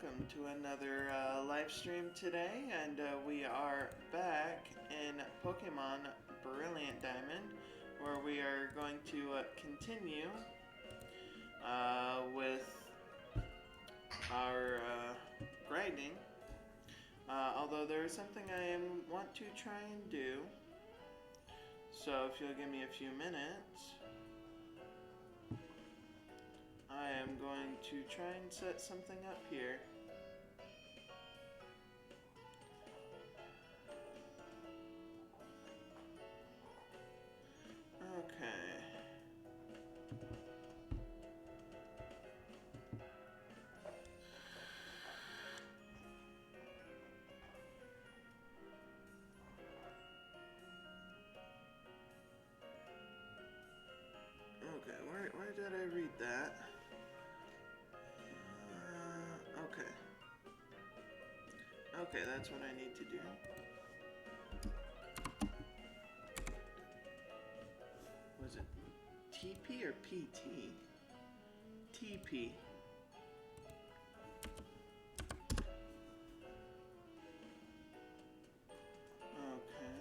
welcome to another live stream today, and we are back in Pokemon Brilliant Diamond, where we are going to continue with our grinding. Although there is something I want to try and do, so if you'll give me a few minutes, I am going to try and set something up here. Okay. Okay, where did I read that? Okay. Okay, that's what I need to do. Was it TP or PT? TP. Okay.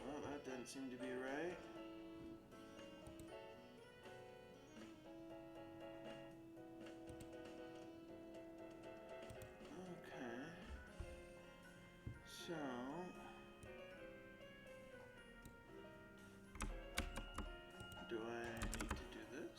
Well, that doesn't seem to be right. Okay. So, do I need to do this?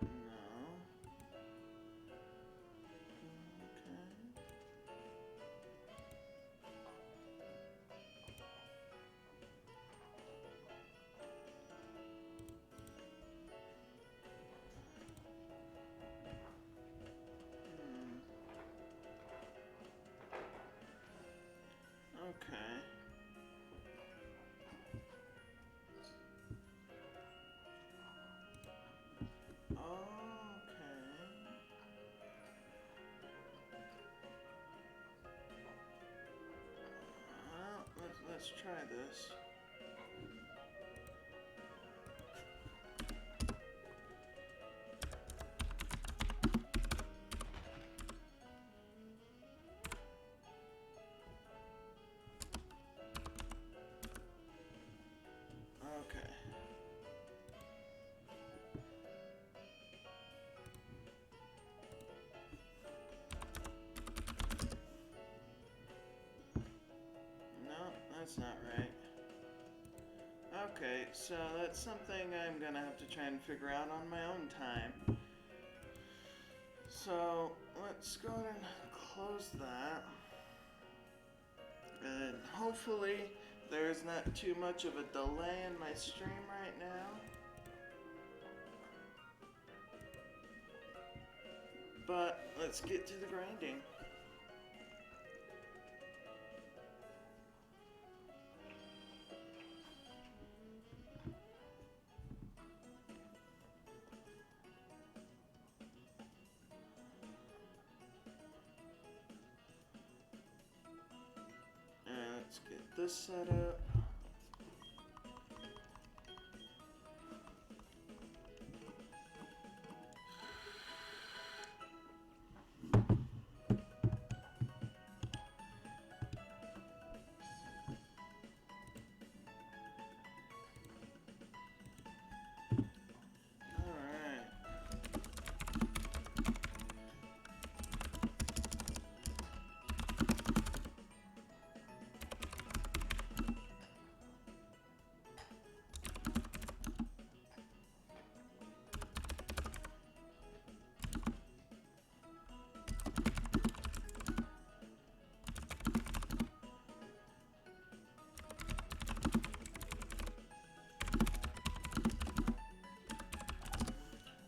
No. Okay. Okay. Okay. Well, let's try this. Okay. No, that's not right. Okay, so that's something I'm gonna have to try and figure out on my own time. So, let's go ahead and close that. And hopefully there's not too much of a delay in my stream right now. But let's get to the grinding. And let's get this set up.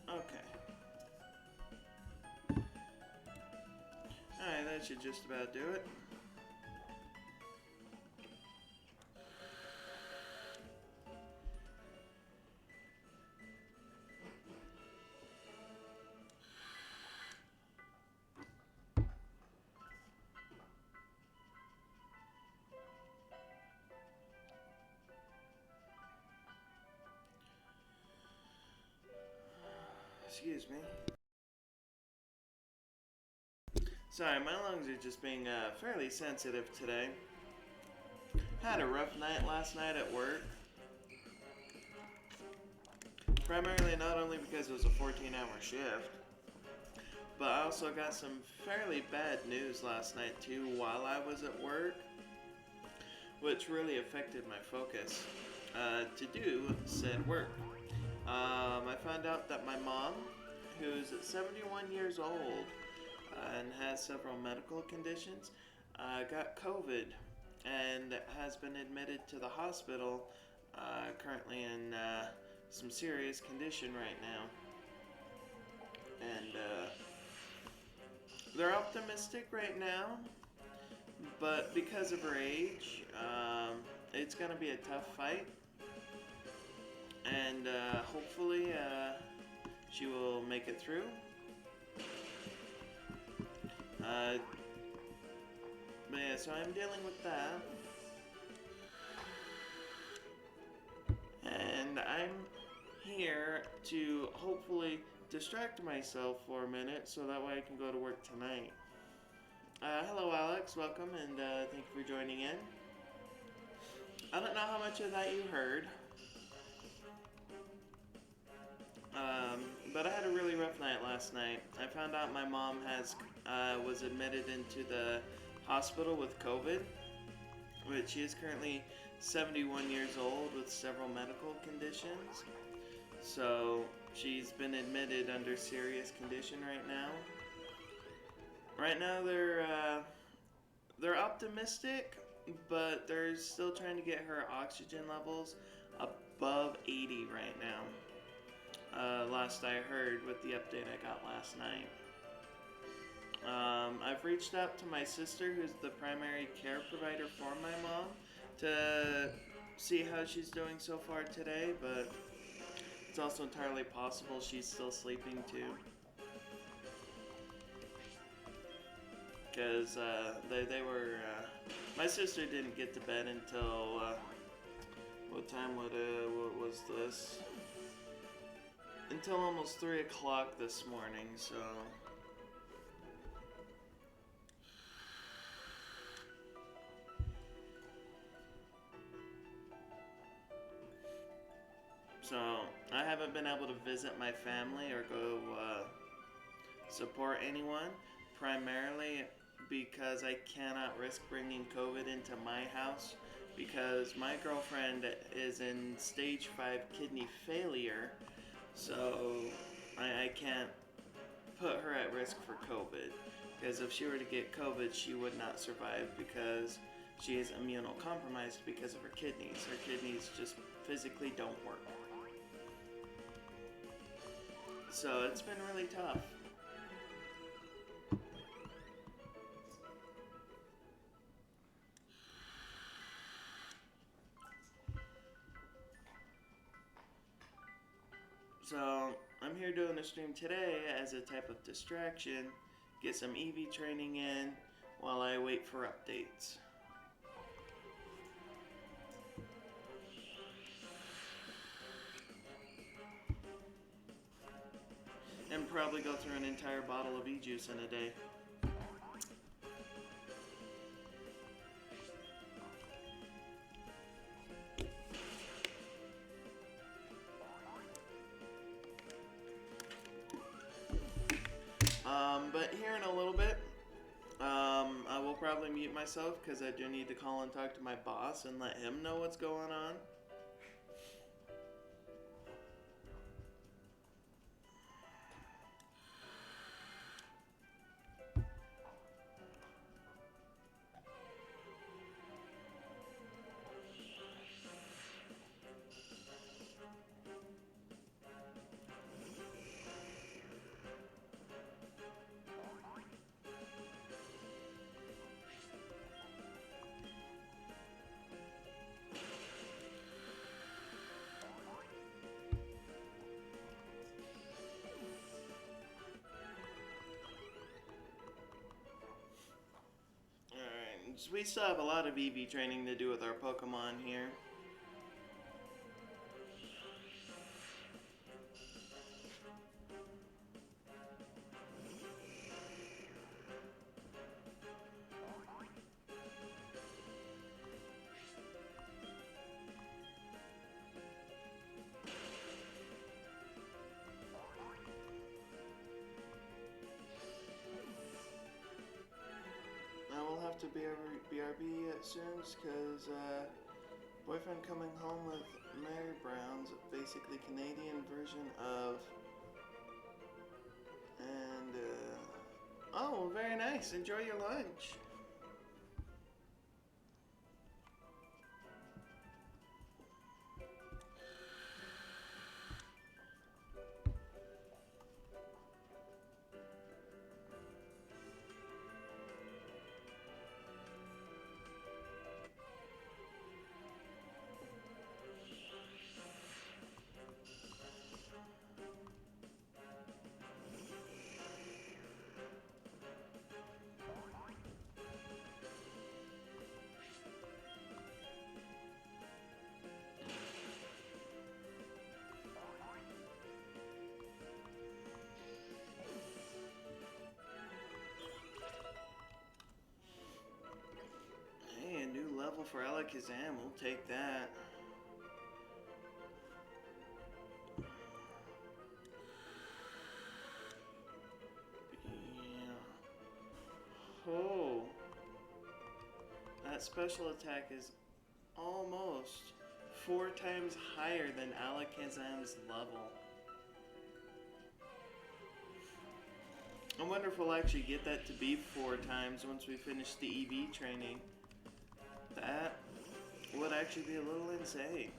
Okay. Alright, that should just about do it. Excuse me. Sorry, my lungs are just being fairly sensitive today. Had a rough night last night at work. Primarily not only because it was a 14-hour shift, but I also got some fairly bad news last night too while I was at work, which really affected my focus to do said work. I found out that my mom, who's 71 years old and has several medical conditions, got COVID and has been admitted to the hospital, currently in some serious condition right now. And they're optimistic right now, but because of her age, it's going to be a tough fight. And hopefully she will make it through. But yeah, so I'm dealing with that. And I'm here to hopefully distract myself for a minute so that way I can go to work tonight. Hello Alex, welcome, and thank you for joining in. I don't know how much of that you heard. But I had a really rough night last night. I found out my mom was admitted into the hospital with COVID, which she is currently 71 years old with several medical conditions. So she's been admitted under serious condition right now. Right now they're optimistic, but they're still trying to get her oxygen levels above 80 right now. Last I heard with the update I got last night. I've reached out to my sister, who's the primary care provider for my mom, to see how she's doing so far today, but it's also entirely possible she's still sleeping too. Because they were, my sister didn't get to bed until, what time what was this? Until almost 3 o'clock this morning, so. So, I haven't been able to visit my family or go support anyone, primarily because I cannot risk bringing COVID into my house, because my girlfriend is in stage 5 kidney failure, so I can't put her at risk for COVID, because if she were to get COVID, she would not survive because she is immunocompromised because of her kidneys. Her kidneys just physically don't work. So it's been really tough. So I'm here doing a stream today as a type of distraction, get some EV training in while I wait for updates. And probably go through an entire bottle of e-juice in a day. But here in a little bit, I will probably mute myself because I do need to call and talk to my boss and let him know what's going on. We still have a lot of EV training to do with our Pokemon here. BRB soon, because boyfriend coming home with Mary Brown's basically Canadian version of. And, oh, very nice. Enjoy your lunch. Hey, a new level for Alakazam. We'll take that. Yeah. Oh. That special attack is almost 4 times higher than Alakazam's level. I wonder if we'll actually get that to be 4 times once we finish the EV training. That would actually be a little insane.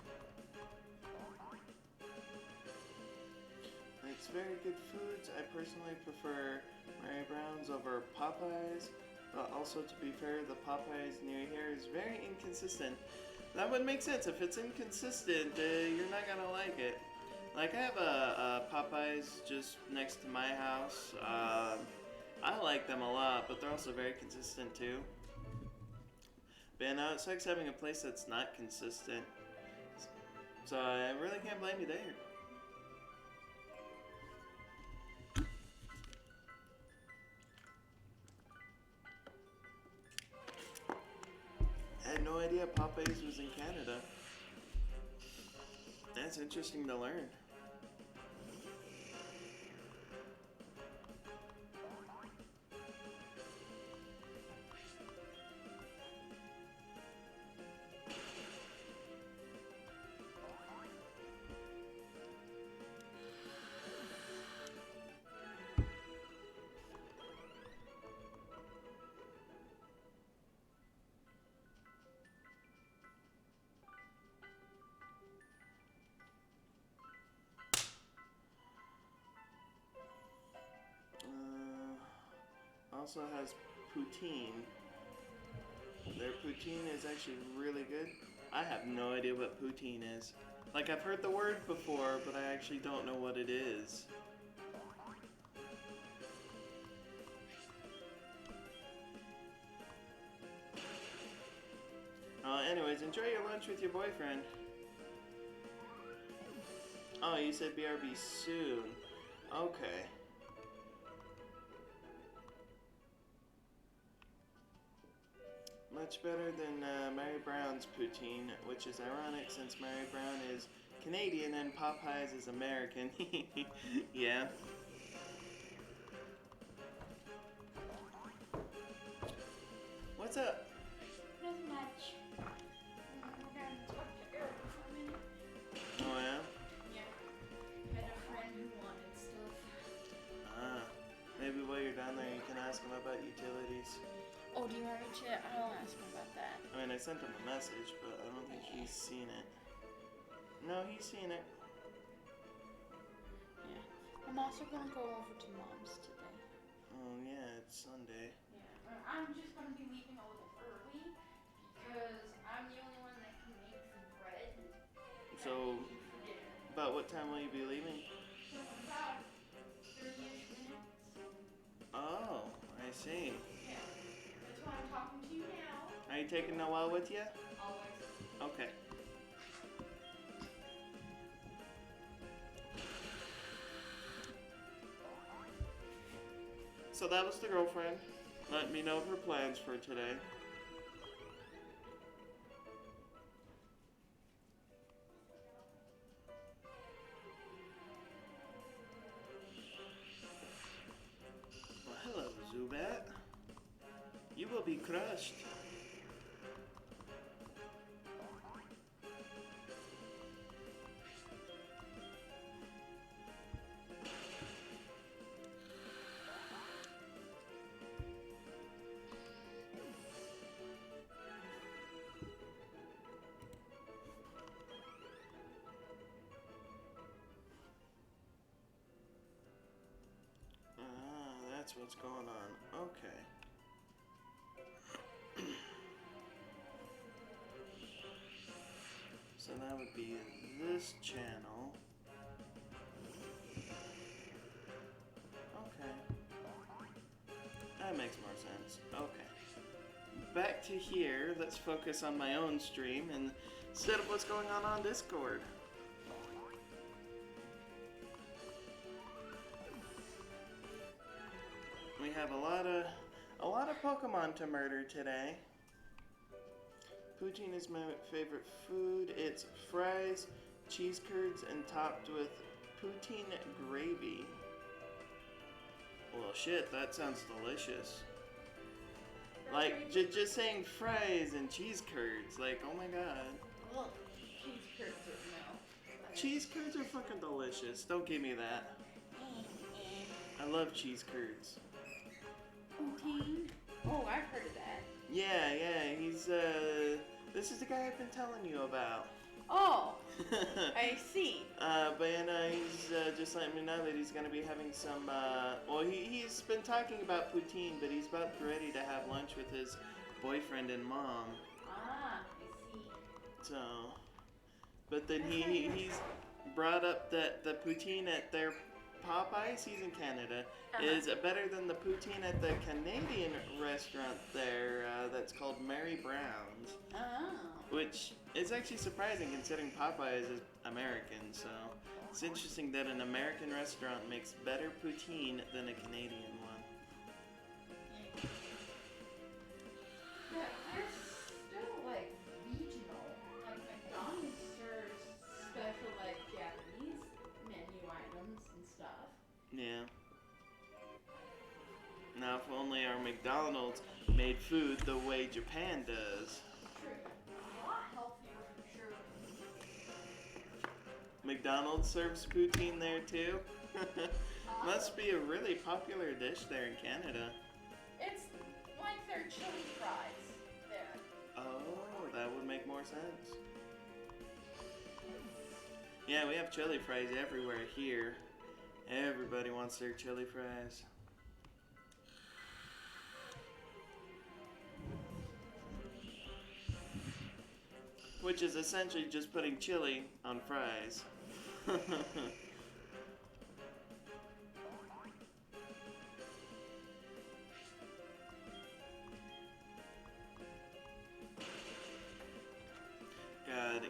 It's very good foods. I personally prefer Mary Brown's over Popeyes, but also to be fair, the Popeyes near here is very inconsistent. That would make sense. If it's inconsistent, you're not gonna like it. Like, I have a Popeyes just next to my house. I like them a lot, but they're also very consistent too. But no, it sucks having a place that's not consistent. So I really can't blame you there. I had no idea Popeyes was in Canada. That's interesting to learn. Also has poutine. Their poutine is actually really good. I have no idea what poutine is. Like, I've heard the word before, but I actually don't know what it is. Anyways, enjoy your lunch with your boyfriend. Oh, you said BRB soon. Okay. Much better than Mary Brown's poutine, which is ironic since Mary Brown is Canadian and Popeyes is American. Yeah. What's up? Nothing much. We're gonna talk to Eric for a minute. Oh yeah? Yeah. Had a friend who wanted stuff. Ah. Maybe while you're down there you can ask him about utilities. Oh, do you want me to? I'll ask him about that. I mean, I sent him a message, but I don't think he's seen it. No, he's seen it. Yeah. I'm also gonna go over to Mom's today. Oh yeah, it's Sunday. Yeah. I'm just gonna be leaving a little early because I'm the only one that can make the bread. So, about what time will you be leaving? About 30-ish minutes. Oh, I see. Yeah. That's why I'm talking to you now. Are you taking Noelle with you? Always. Okay. So that was the girlfriend. Let me know her plans for today. Well, hello, Zubat. You will be crushed. That's what's going on. Okay. So that would be this channel. Okay. That makes more sense. Okay. Back to here. Let's focus on my own stream instead of what's going on Discord. We have a lot of Pokemon to murder today. Poutine is my favorite food. It's fries, cheese curds, and topped with poutine gravy. Well, shit, that sounds delicious. Like, just saying fries and cheese curds, like, oh my god. Well, cheese curds are no. Cheese curds are fucking delicious. Don't give me that. I love cheese curds. Poutine? Oh, I've heard of that. Yeah, he's, this is the guy I've been telling you about. Oh, I see. But he's, just letting me know that he's gonna be having some, well, he's been talking about poutine, but he's about ready to have lunch with his boyfriend and mom. Ah, I see. So, but then he's brought up that the poutine at their Popeyes, he's in Canada, is better than the poutine at the Canadian restaurant there that's called Mary Brown's. Oh. Which is actually surprising considering Popeyes is American, so it's interesting that an American restaurant makes better poutine than a Canadian one. Yeah, they're still like regional. Like McDonald's serves special like Japanese menu items and stuff. Yeah. Now, if only our McDonald's made food the way Japan does. True. A lot healthier for sure. McDonald's serves poutine there too? Must be a really popular dish there in Canada. It's like their chili fries there. Oh, that would make more sense. Yeah, we have chili fries everywhere here. Everybody wants their chili fries. Which is essentially just putting chili on fries. God,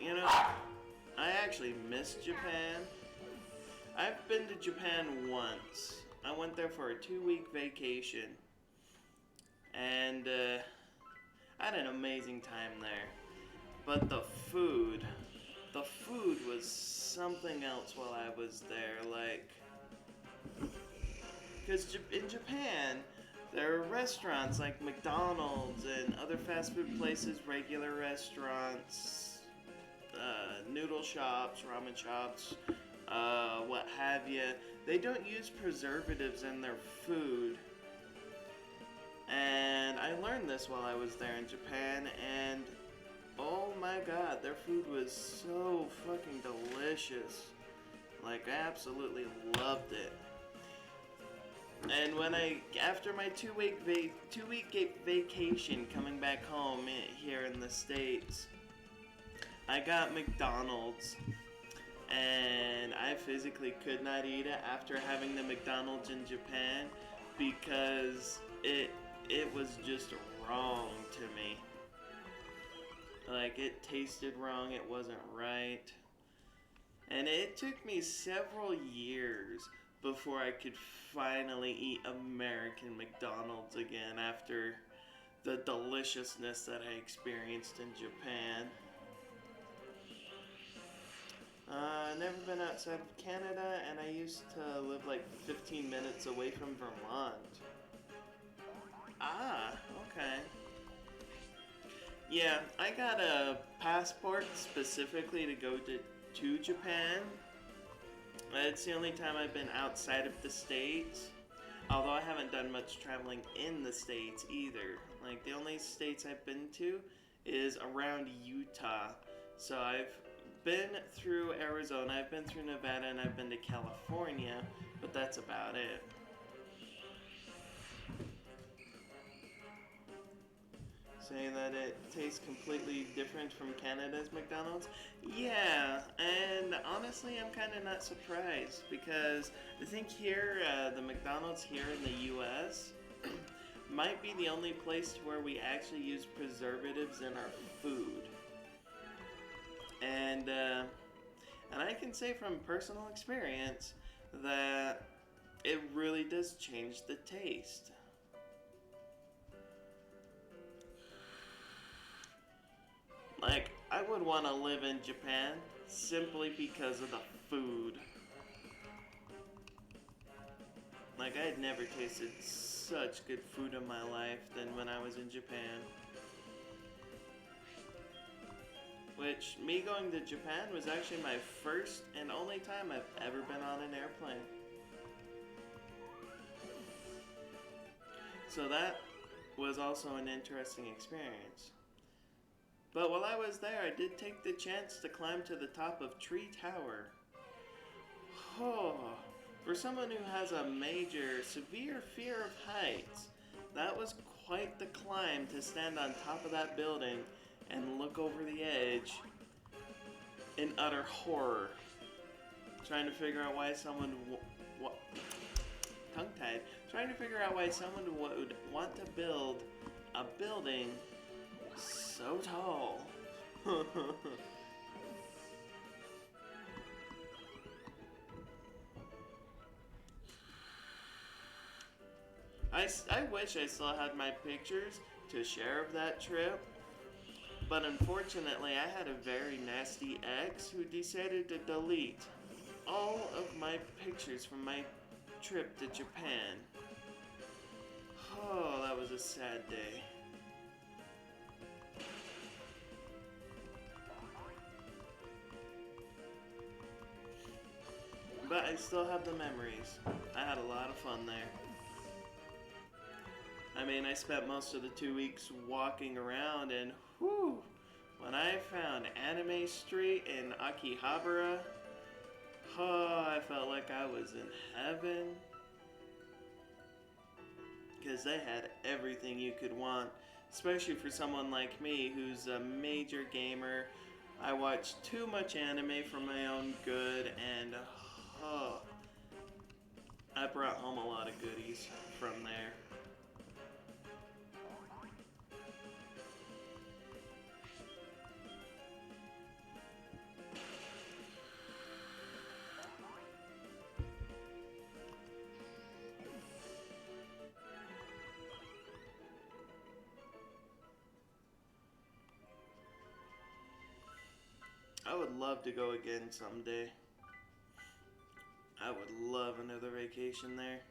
you know, I actually miss Japan. I've been to Japan once. I went there for a 2-week vacation. And I had an amazing time there. But the food was something else while I was there, like, because in Japan, there are restaurants like McDonald's and other fast food places, regular restaurants, noodle shops, ramen shops, what have you. They don't use preservatives in their food. And I learned this while I was there in Japan, and oh my god, their food was so fucking delicious. Like, I absolutely loved it. And when after my 2-week vacation coming back home here in the States, I got McDonald's. And I physically could not eat it after having the McDonald's in Japan because it was just wrong to me. Like, it tasted wrong, it wasn't right. And it took me several years before I could finally eat American McDonald's again after the deliciousness that I experienced in Japan. I've never been outside of Canada, and I used to live like 15 minutes away from Vermont. Ah, okay. Yeah, I got a passport specifically to go to Japan. It's the only time I've been outside of the States. Although I haven't done much traveling in the States either. Like, the only states I've been to is around Utah. So I've been through Arizona, I've been through Nevada, and I've been to California, but that's about it. Saying that it tastes completely different from Canada's McDonald's? Yeah, and honestly, I'm kind of not surprised because I think here, the McDonald's here in the US might be the only place where we actually use preservatives in our food. And I can say from personal experience that it really does change the taste. Like, I would want to live in Japan simply because of the food. Like, I had never tasted such good food in my life than when I was in Japan. Which, me going to Japan was actually my first and only time I've ever been on an airplane. So that was also an interesting experience. But while I was there, I did take the chance to climb to the top of Tree Tower. Oh, for someone who has a major, severe fear of heights, that was quite the climb to stand on top of that building and look over the edge in utter horror. Trying to figure out why someone tongue-tied. Trying to figure out why someone would want to build a building so tall. I wish I still had my pictures to share of that trip, but unfortunately I had a very nasty ex who decided to delete all of my pictures from my trip to Japan. Oh, that was a sad day. But I still have the memories. I had a lot of fun there. I mean, I spent most of the 2 weeks walking around, and whew, when I found Anime Street in Akihabara, oh, I felt like I was in heaven. Because they had everything you could want, especially for someone like me who's a major gamer. I watch too much anime for my own good, and oh, I brought home a lot of goodies from there. I would love to go again someday. I would love another vacation there.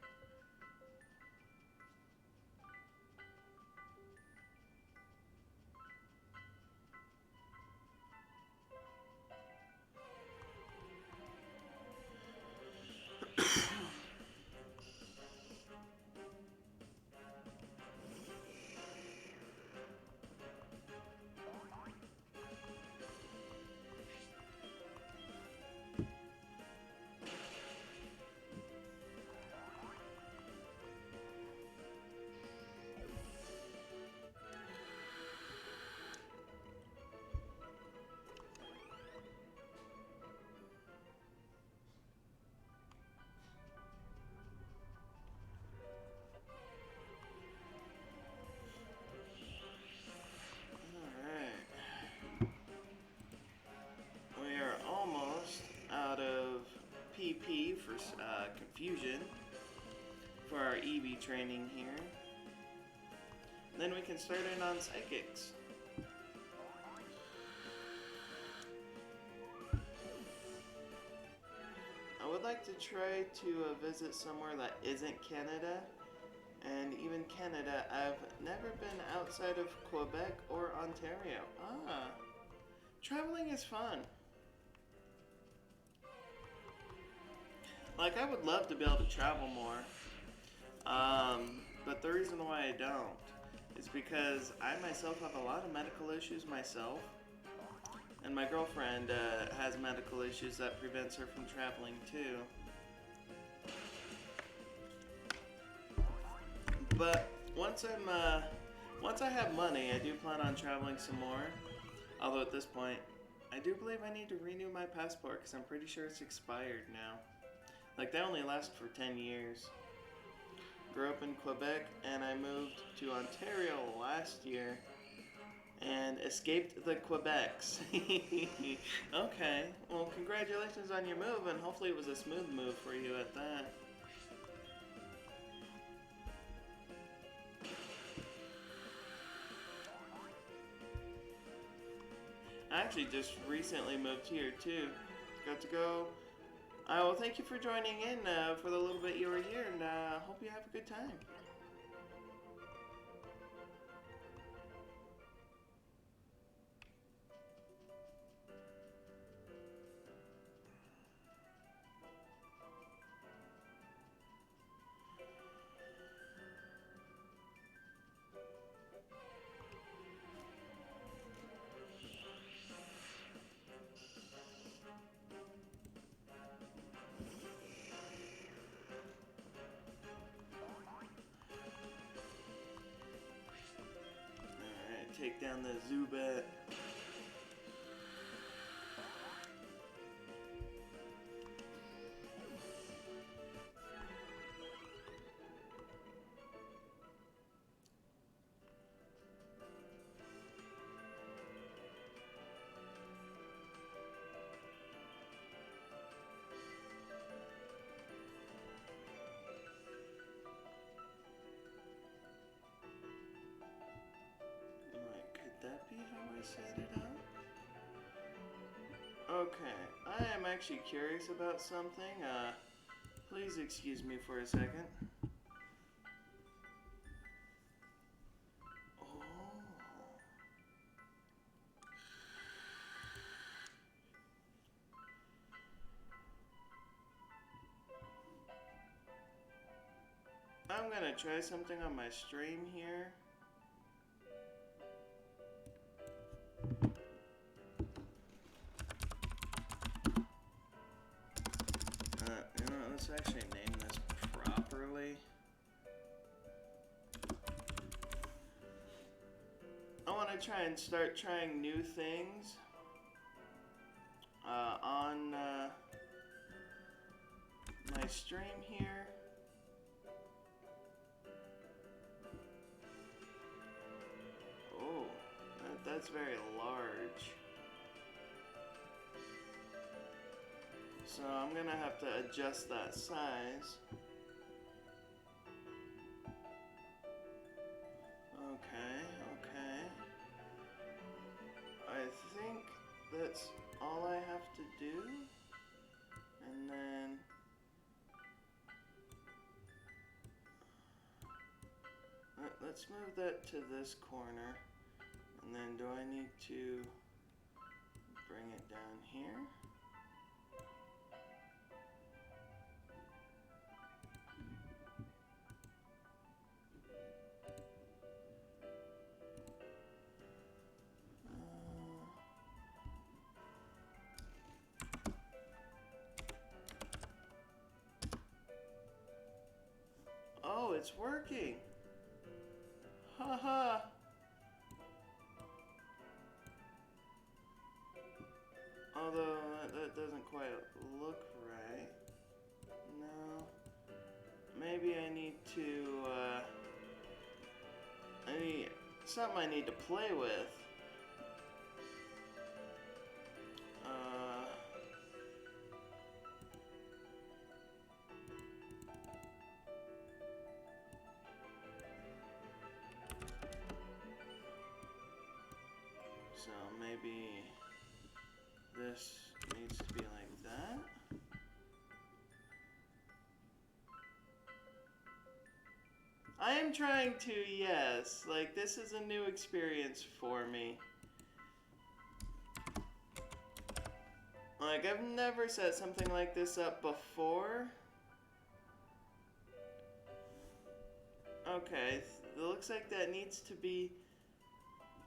We are almost out of PP for confusion for our EV training here. Then we can start in on psychics. I would like to try to visit somewhere that isn't Canada and even Canada. I've never been outside of Quebec or Ontario. Ah, traveling is fun. Like, I would love to be able to travel more, but the reason why I don't is because I myself have a lot of medical issues myself, and my girlfriend has medical issues that prevents her from traveling too. But once I have money, I do plan on traveling some more. Although at this point, I do believe I need to renew my passport because I'm pretty sure it's expired now. Like, they only last for 10 years. Grew up in Quebec and I moved to Ontario last year and escaped the Quebecs. Okay, well, congratulations on your move, and hopefully it was a smooth move for you at that. I actually just recently moved here too. Got to go. Well, thank you for joining in for the little bit you were here, and hope you have a good time. Take down the Zubat. That be how I set it up? Okay, I am actually curious about something. Please excuse me for a second. Oh. I'm gonna try something on my stream here. Let's actually name this properly. I want to try and start trying new things on my stream here. Oh, that's very large. So I'm gonna have to adjust that size. Okay. I think that's all I have to do. And then let's move that to this corner. And then do I need to bring it down here? Oh, it's working. Haha. Although that doesn't quite look right. No. Maybe I need to something I need to play with. So maybe this needs to be like that. I am trying to, yes. Like, this is a new experience for me. Like, I've never set something like this up before. Okay, it looks like that needs to be...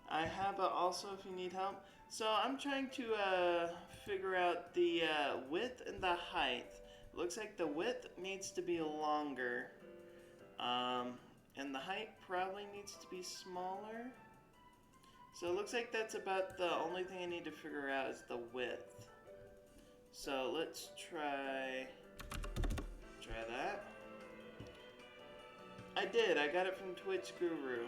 I have a also if you need help. So I'm trying to figure out the width and the height. Looks like the width needs to be longer. And the height probably needs to be smaller. So it looks like that's about the only thing I need to figure out is the width. So let's try that. I did, I got it from Twitch Guru.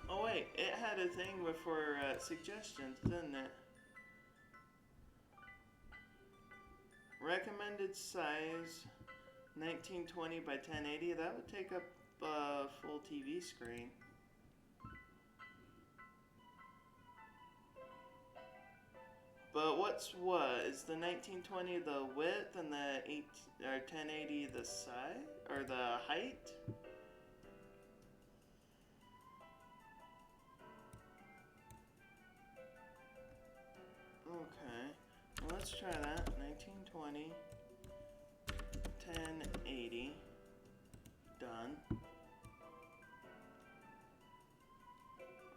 Oh wait, it had a thing for suggestions, didn't it? Recommended size 1920 by 1080. That would take up a full TV screen. But what's what? Is the 1920 the width and the 1080 the size or the height? Okay, well, let's try that. 1920, 1080, done.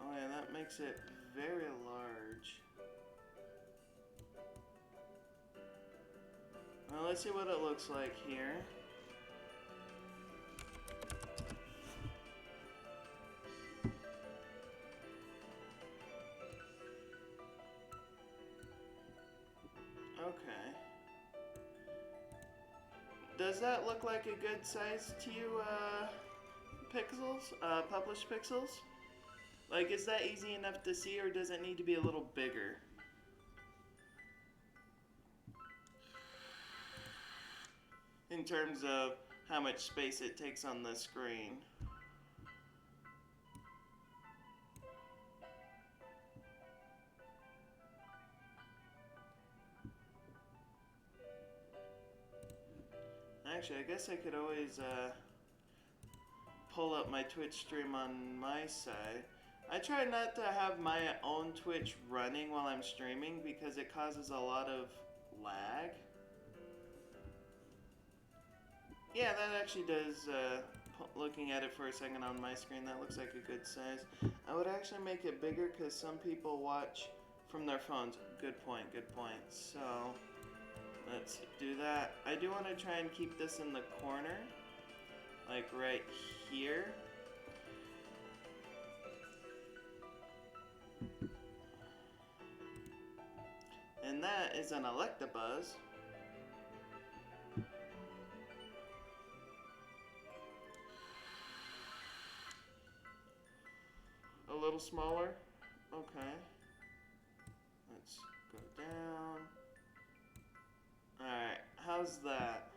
Oh yeah, that makes it very large. Well, let's see what it looks like here. Okay. Does that look like a good size to you, pixels? Published pixels? Like, is that easy enough to see, or does it need to be a little bigger? In terms of how much space it takes on the screen. Actually, I guess I could always pull up my Twitch stream on my side. I try not to have my own Twitch running while I'm streaming because it causes a lot of lag. Yeah, that actually does, looking at it for a second on my screen, that looks like a good size. I would actually make it bigger because some people watch from their phones. Good point, good point. So, let's do that. I do want to try and keep this in the corner, like right here. And that is an Electabuzz. A little smaller. Okay. Let's go down. Alright, how's that?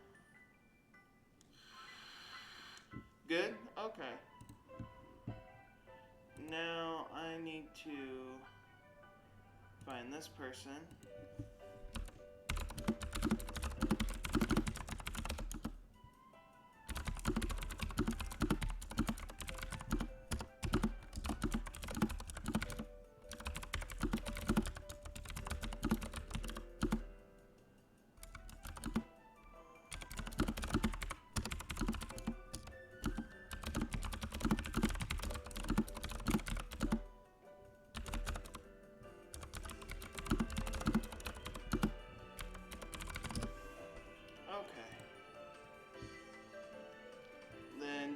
Good? Okay. Now I need to find this person.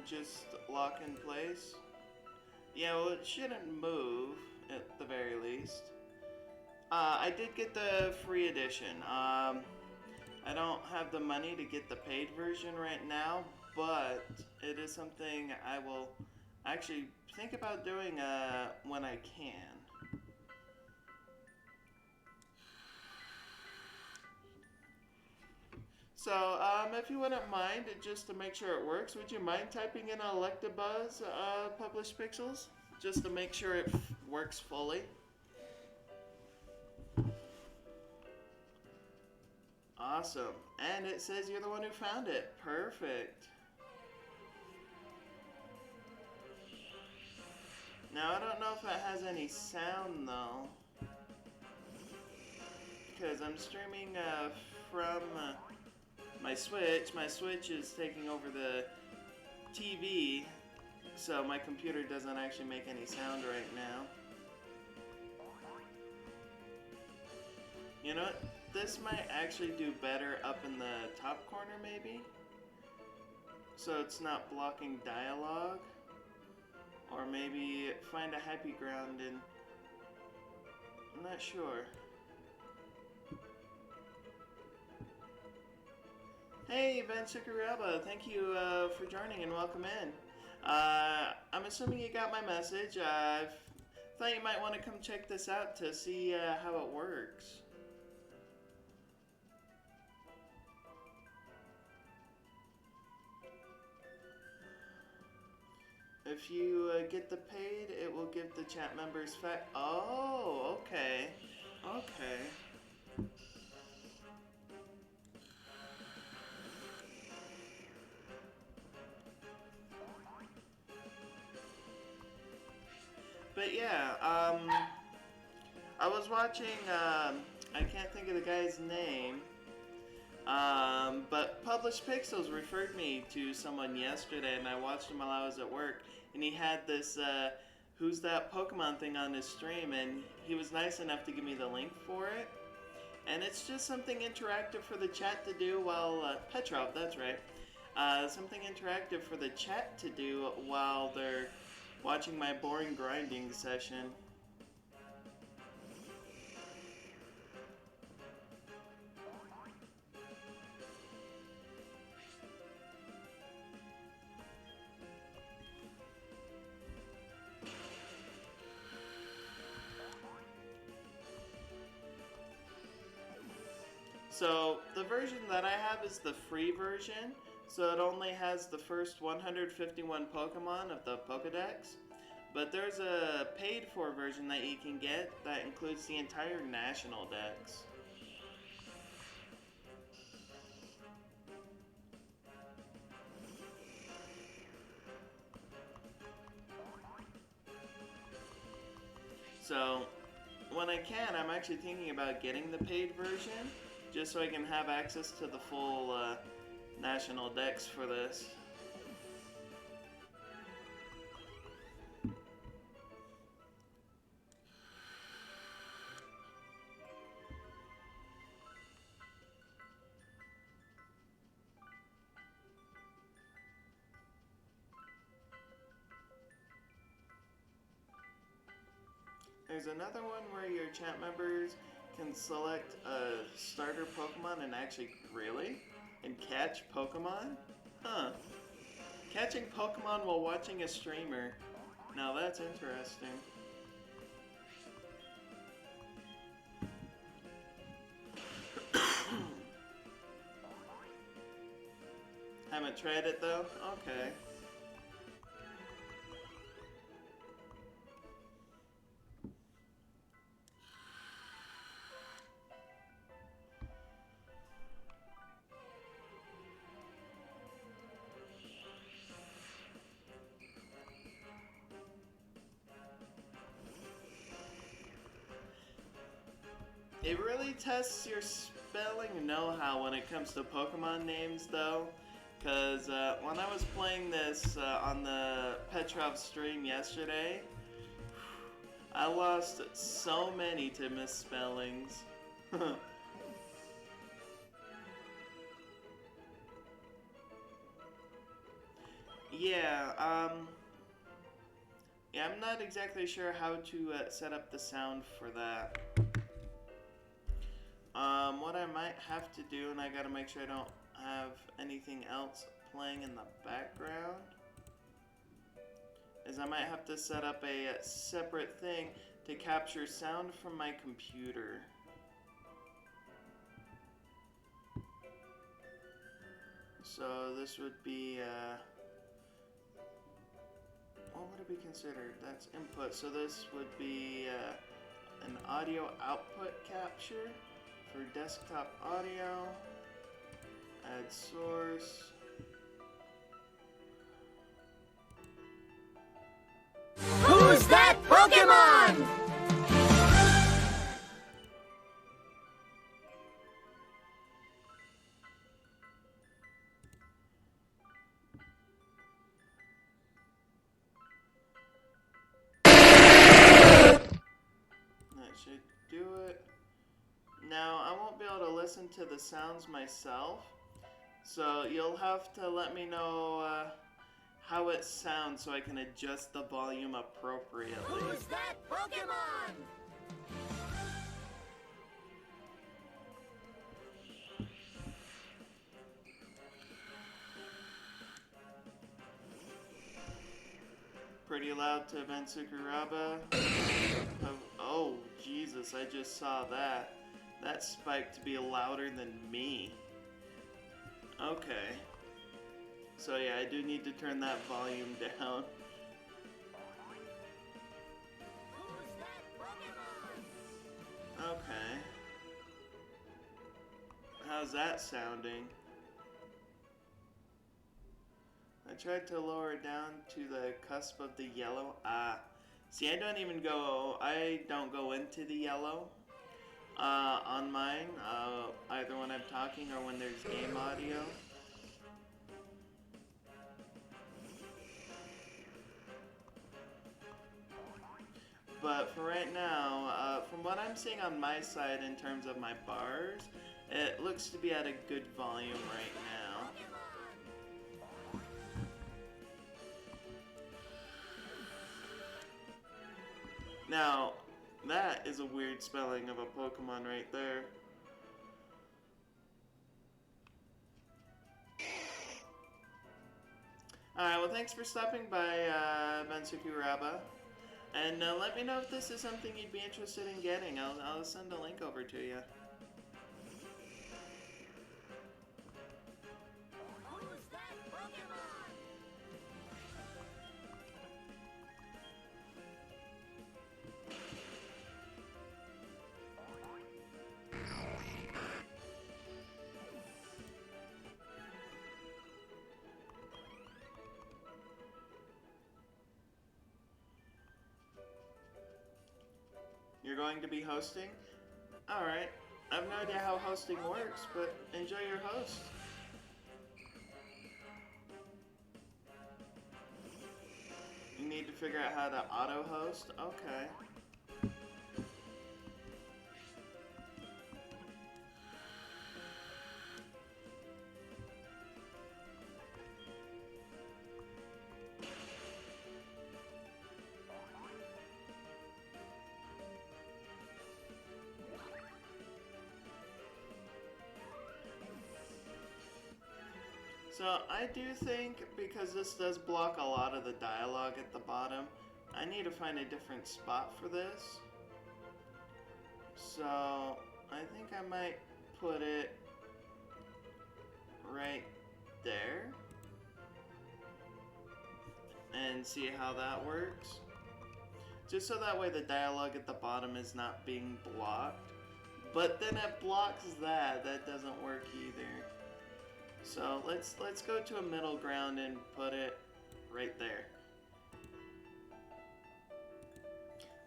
Just lock in place. Yeah, well, it shouldn't move at the very least. I did get the free edition. I don't have the money to get the paid version right now, but it is something I will actually think about doing when I can. So, if you wouldn't mind, just to make sure it works, would you mind typing in Electabuzz published pixels? Just to make sure it works fully. Awesome. And it says you're the one who found it. Perfect. Now, I don't know if it has any sound, though. Because I'm streaming from my Switch. My Switch is taking over the TV, so my computer doesn't actually make any sound right now. You know what? This might actually do better up in the top corner, maybe? So it's not blocking dialogue. Or maybe find a happy ground in... I'm not sure. Hey, Ben Sukaraba, thank you for joining and welcome in. I'm assuming you got my message. I thought you might want to come check this out to see how it works. If you get the paid, it will give the chat members fact. Oh, okay. Okay. But yeah, I was watching, I can't think of the guy's name, but Published Pixels referred me to someone yesterday, and I watched him while I was at work, and he had this, Who's That Pokemon thing on his stream, and he was nice enough to give me the link for it. And it's just something interactive for the chat to do while, Petrov, that's right. Something interactive for the chat to do while they're watching my boring grinding session. So, the version that I have is the free version, so it only has the first 151 Pokemon of the Pokedex. But there's a paid for version that you can get that includes the entire National Dex. So, when I can, I'm actually thinking about getting the paid version, just so I can have access to the full National Dex for this. There's another one where your chat members can select a starter Pokemon and actually, really? And catch Pokemon? Huh. Catching Pokemon while watching a streamer. Now that's interesting. Haven't tried it though? Okay. It really tests your spelling know-how when it comes to Pokemon names, though. Because when I was playing this on the Petrov stream yesterday, I lost so many to misspellings. Yeah, yeah, I'm not exactly sure how to set up the sound for that. What I might have to do, and I gotta make sure I don't have anything else playing in the background, is I might have to set up a separate thing to capture sound from my computer. So this would be, what would it be considered? That's input. So this would be an audio output capture for desktop audio. Add source. Who's that Pokemon? That should do it. Now, I won't be able to listen to the sounds myself, so you'll have to let me know how it sounds so I can adjust the volume appropriately. Who's that Pokemon? Pretty loud to Bensukuraba. Oh, Jesus, I just saw that. That spiked to be louder than me. Okay. So yeah, I do need to turn that volume down. Who's that Pokemon? Okay. How's that sounding? I tried to lower it down to the cusp of the yellow. See, I don't go into the yellow on mine, either when I'm talking or when there's game audio. But for right now, from what I'm seeing on my side in terms of my bars, it looks to be at a good volume right now. Now, that is a weird spelling of a Pokemon right there. Alright, well thanks for stopping by, Bensukuraba. And let me know if this is something you'd be interested in getting. I'll send a link over to you. Who's that Pokemon? You're going to be hosting? Alright. I have no idea how hosting works, but enjoy your host. You need to figure out how to auto-host? Okay. So I do think, because this does block a lot of the dialogue at the bottom, I need to find a different spot for this. So I think I might put it right there and see how that works. Just so that way the dialogue at the bottom is not being blocked. But then it blocks that. That doesn't work either. So let's go to a middle ground and put it right there.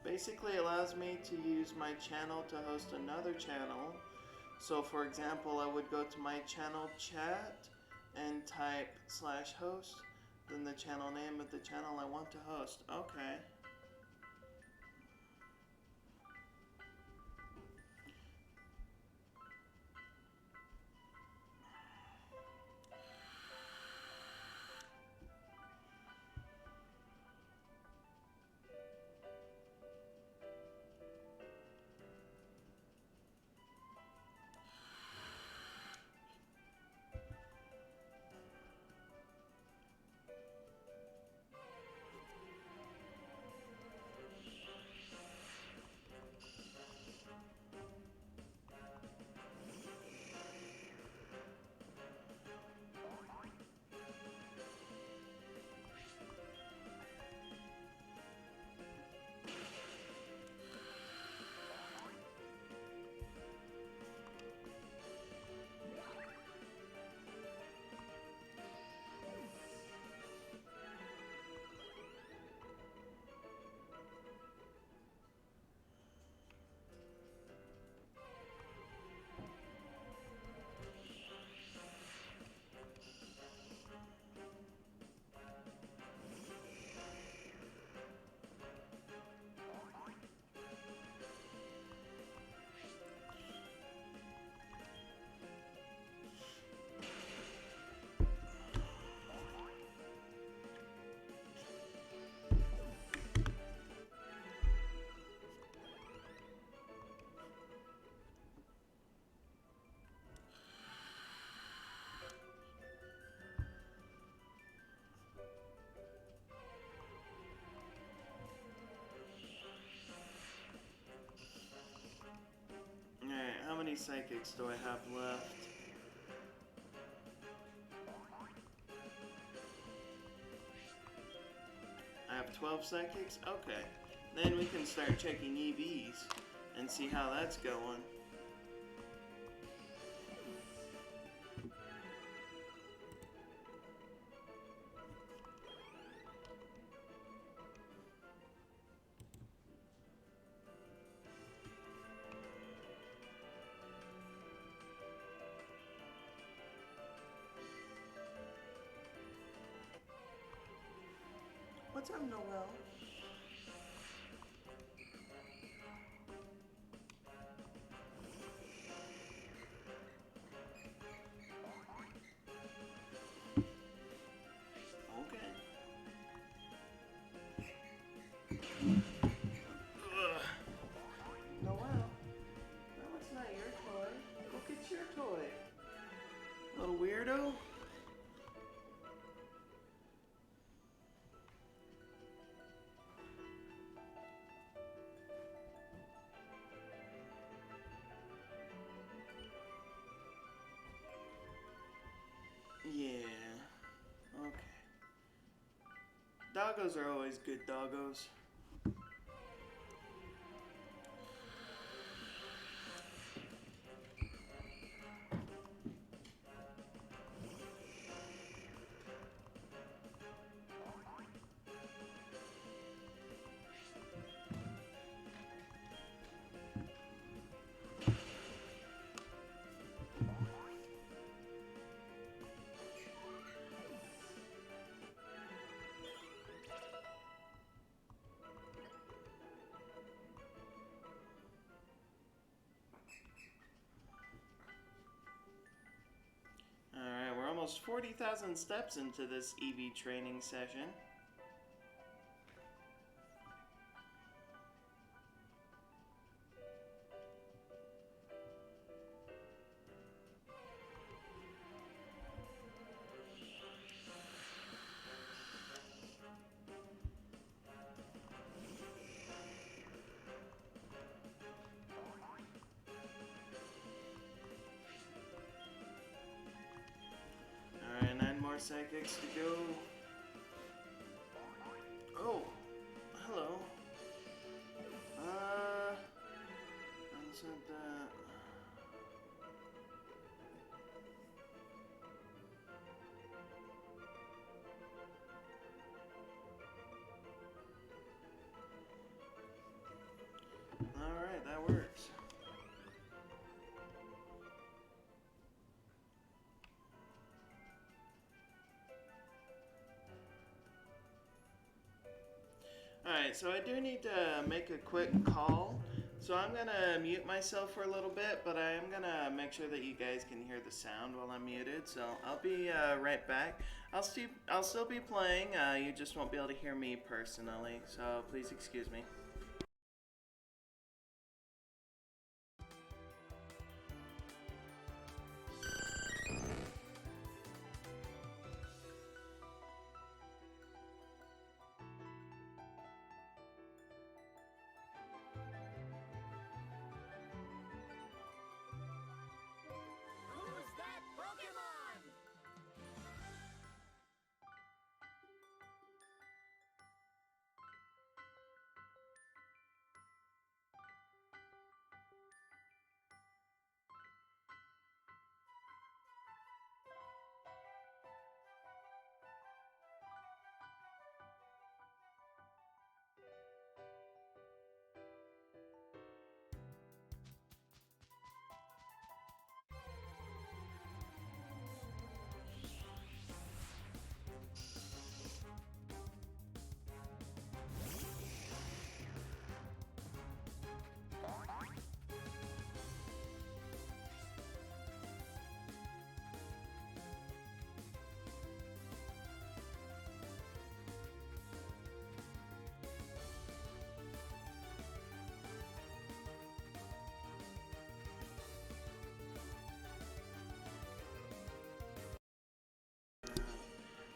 Basically it allows me to use my channel to host another channel. So for example, I would go to my channel chat and type /host, then the channel name of the channel I want to host. Okay. many psychics do I have left? I have 12 psychics? Okay. Then we can start checking EVs and see how that's going. What's up, Noel? Okay. Ugh. Noel, that was not your toy. Go get your toy. Little weirdo. Yeah. Okay. Doggos are always good doggos. Alright, we're almost 40,000 steps into this EV training session. Alright, 9 more psychics to go. Oh, hello. Unsaid that. Alright, that works. Alright, so I do need to make a quick call. So I'm going to mute myself for a little bit, but I am going to make sure that you guys can hear the sound while I'm muted. So I'll be right back. I'll still be playing, you just won't be able to hear me personally. So please excuse me. Who's that Pokemon?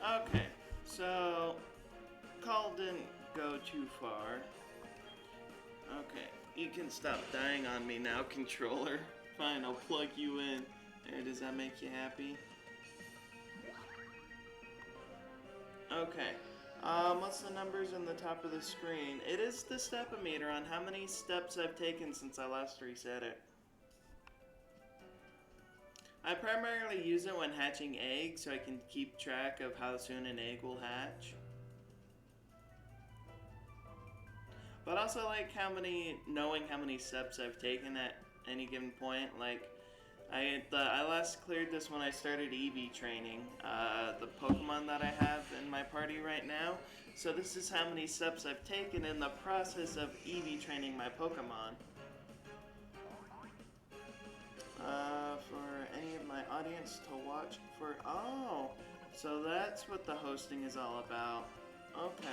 Okay, so call didn't go too far. Okay, you can stop dying on me now, controller. Fine, I'll plug you in. There, does that make you happy? Okay. What's the numbers on the top of the screen? It is the stepometer on how many steps I've taken since I last reset it. I primarily use it when hatching eggs so I can keep track of how soon an egg will hatch. But also like knowing how many steps I've taken at any given point. Like, I last cleared this when I started EV training, the Pokemon that I have in my party right now. So this is how many steps I've taken in the process of EV training my Pokemon. For any of my audience to watch for... Oh, so that's what the hosting is all about. Okay.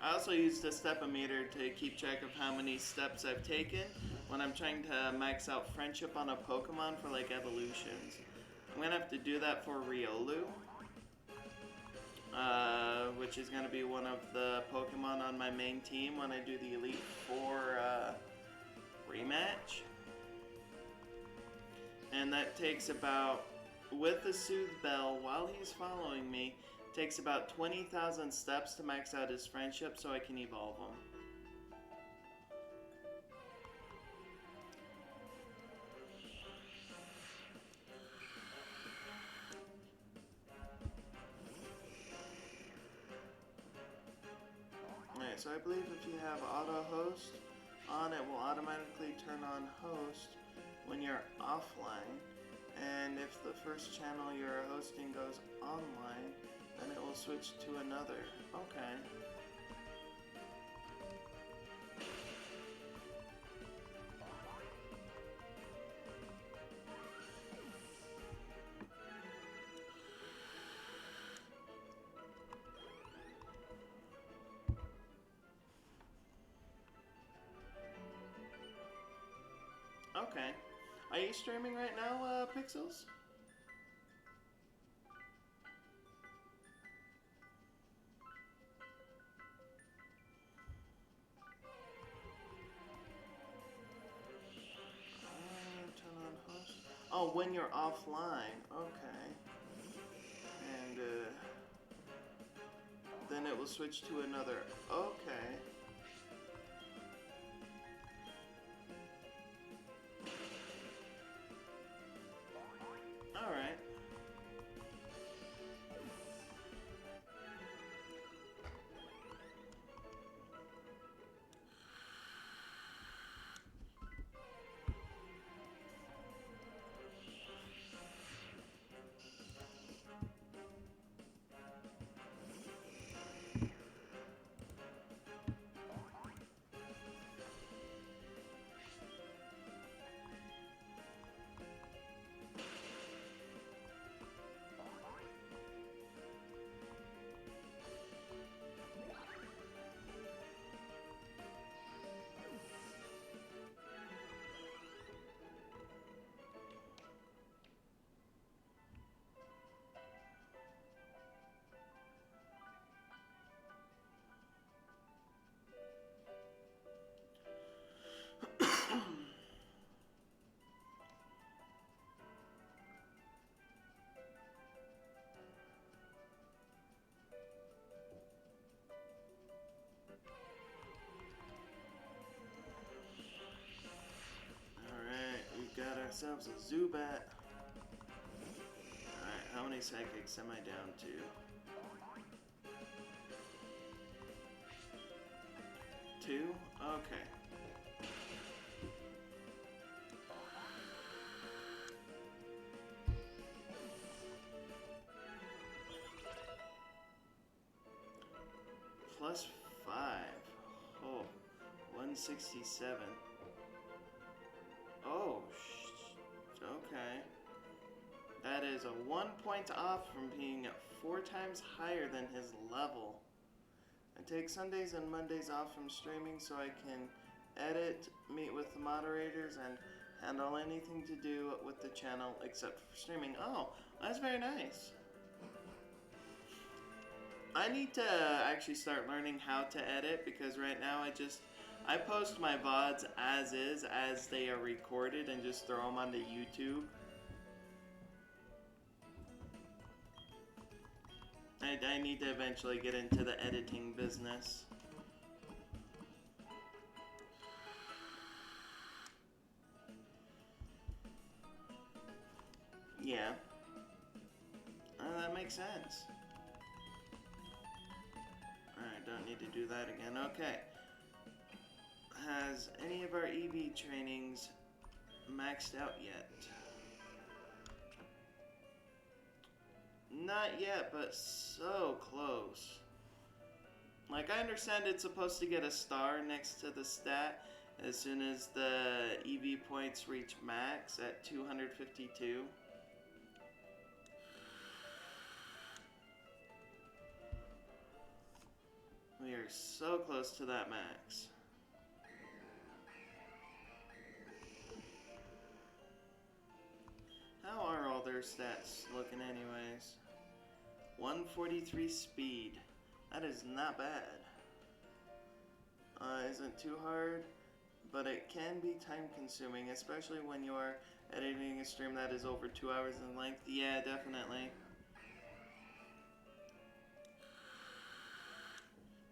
I also use the stepometer to keep track of how many steps I've taken when I'm trying to max out friendship on a Pokemon for like evolutions. I'm gonna have to do that for Riolu, which is gonna be one of the Pokemon on my main team when I do the Elite Four rematch. And that takes about, with the Soothe Bell, while he's following me, takes about 20,000 steps to max out his friendship so I can evolve him. Alright, so I believe if you have auto host on, it will automatically turn on host when you're offline. And if the first channel you're hosting goes online, then it will switch to another. Okay. Okay. Are you streaming right now, Pixels? Turn on host. Oh, when you're offline. Okay. And then it will switch to another. Okay. Alright. Got ourselves a Zubat. Alright, how many psychics am I down to? 2? Okay. Plus 5. Oh, 167. Oh, okay. That is a 1 point off from being 4 times higher than his level. I take Sundays and Mondays off from streaming so I can edit, meet with the moderators, and handle anything to do with the channel except for streaming. Oh, that's very nice. I need to actually start learning how to edit because right now I post my VODs as is, as they are recorded, and just throw them onto YouTube. I need to eventually get into the editing business. Yeah. That makes sense. Alright, don't need to do that again. Okay. Has any of our EV trainings maxed out yet? Not yet, but so close. Like, I understand it's supposed to get a star next to the stat as soon as the EV points reach max at 252. We are so close to that max. How are all their stats looking anyways? 143 speed. That is not bad. Isn't too hard, but it can be time consuming, especially when you are editing a stream that is over 2 hours in length. Yeah, definitely.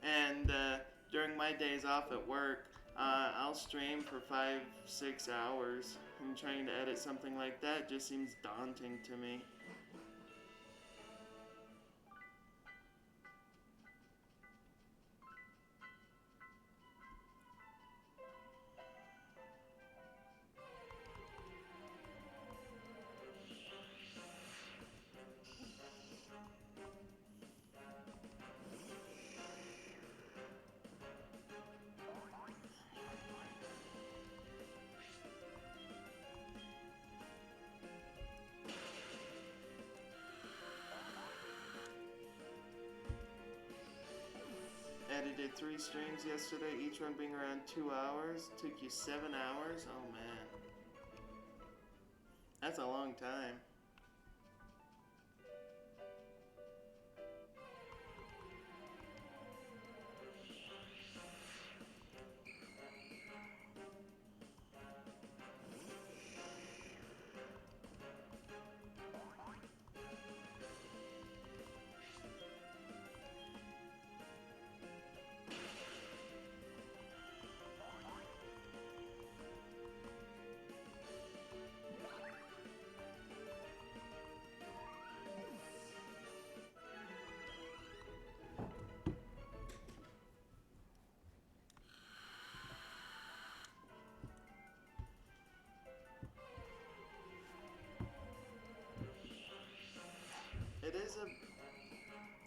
And during my days off at work, I'll stream for 5-6 hours, and trying to edit something like that just seems daunting to me. Edited 3 streams yesterday, each one being around 2 hours. Took you 7 hours? Oh man. That's a long time.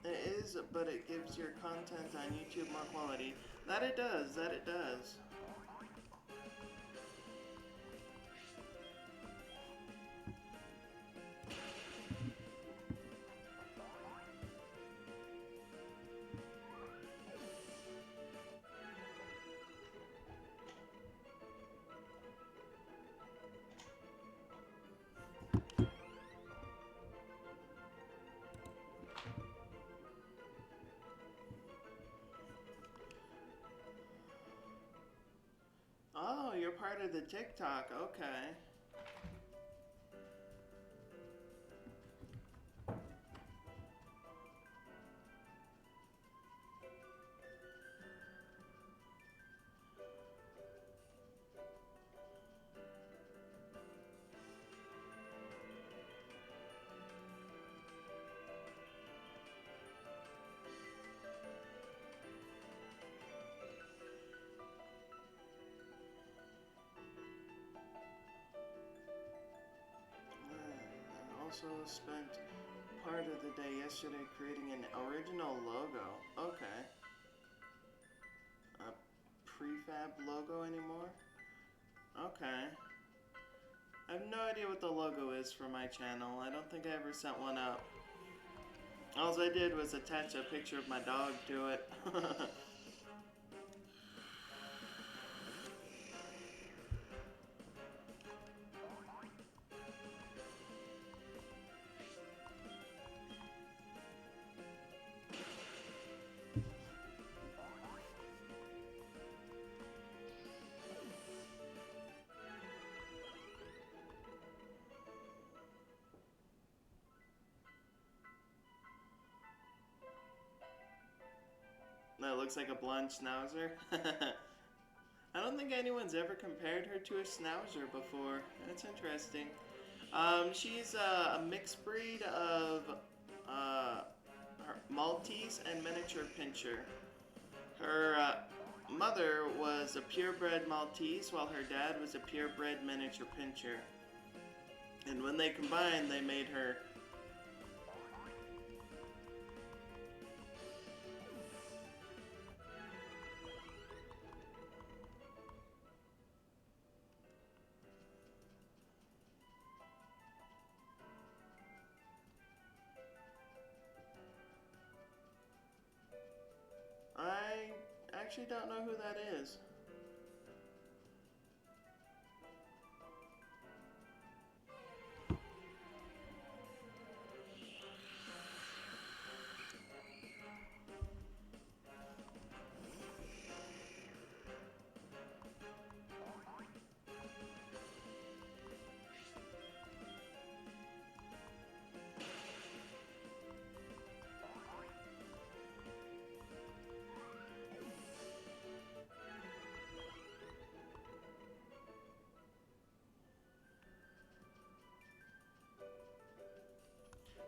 It is, but it gives your content on YouTube more quality. That it does, that it does. Oh, you're part of the TikTok, okay. Also spent part of the day yesterday creating an original logo. Okay. A prefab logo anymore? Okay. I have no idea what the logo is for my channel. I don't think I ever set one up. All I did was attach a picture of my dog to it. That looks like a blonde schnauzer. I don't think anyone's ever compared her to a schnauzer before. That's interesting. She's a mixed breed of Maltese and miniature pinscher. Her mother was a purebred Maltese, while her dad was a purebred miniature pinscher. And when they combined, they made her. I actually don't know who that is.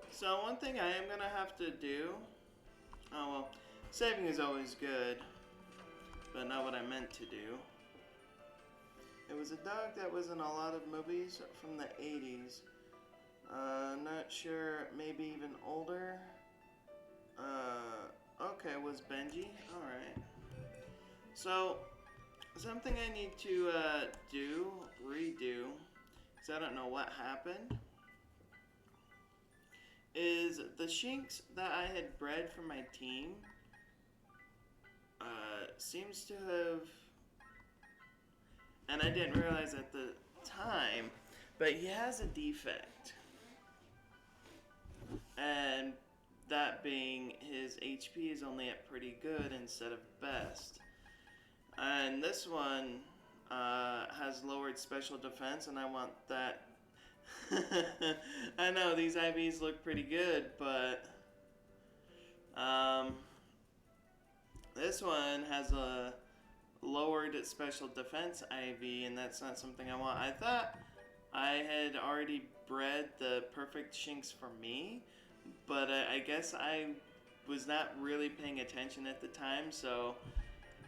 So one thing I am gonna have to do, oh well, saving is always good, but not what I meant to do. It was a dog that was in a lot of movies from the 80s. Not sure, maybe even older. Okay, was Benji? Alright. So, something I need to redo, because I don't know what happened, is the Shinx that I had bred for my team seems to have, and I didn't realize at the time, but he has a defect. And that being his HP is only at pretty good instead of best. And this one has lowered special defense, and I want that. I know these IVs look pretty good, but this one has a lowered special defense IV, and that's not something I want. I thought I had already bred the perfect Shinx for me, but I guess I was not really paying attention at the time, so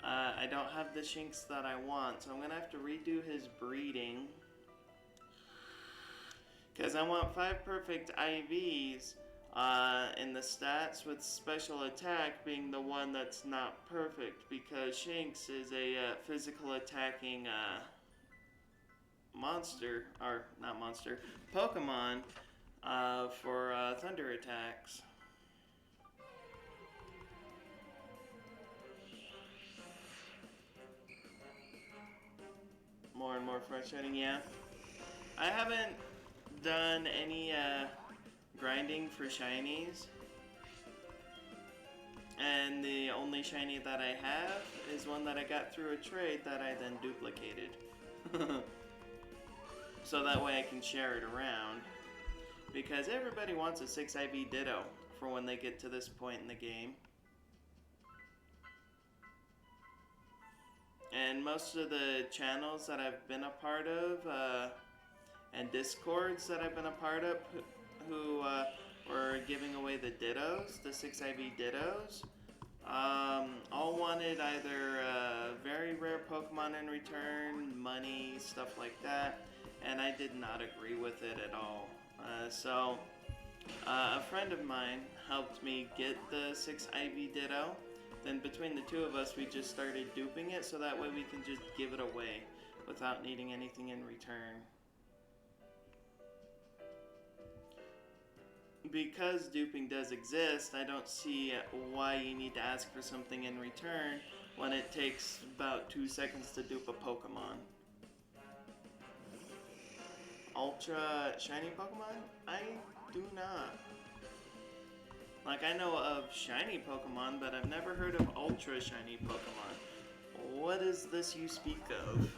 I don't have the Shinx that I want. So I'm going to have to redo his breeding, because I want 5 perfect IVs in the stats, with special attack being the one that's not perfect, because Shinx is a physical attacking monster, or not monster, Pokemon for thunder attacks. More and more frustrating, yeah. I haven't done any grinding for shinies, and the only shiny that I have is one that I got through a trade that I then duplicated. So that way I can share it around, because everybody wants a 6 IV Ditto for when they get to this point in the game. And most of the channels that I've been a part of and Discords that I've been a part of who were giving away the Dittos, the 6 IV Dittos, all wanted either very rare Pokemon in return, money, stuff like that, and I did not agree with it at all. So a friend of mine helped me get the 6 IV Ditto. Then between the two of us, we just started duping it, so that way we can just give it away without needing anything in return. because duping does exist, I don't see why you need to ask for something in return when it takes about 2 seconds to dupe a Pokemon. Ultra shiny Pokemon? I do not. Like, I know of shiny Pokemon, but I've never heard of ultra shiny Pokemon. What is this you speak of?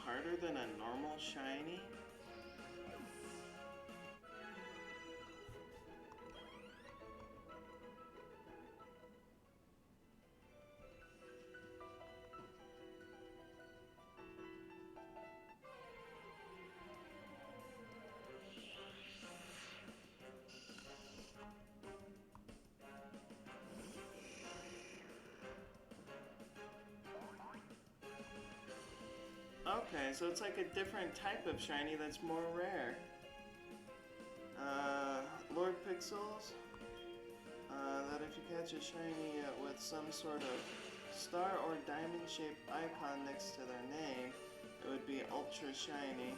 Harder than a normal shiny? Okay, so it's like a different type of shiny that's more rare. Lord Pixels, that if you catch a shiny with some sort of star or diamond-shaped icon next to their name, it would be ultra shiny.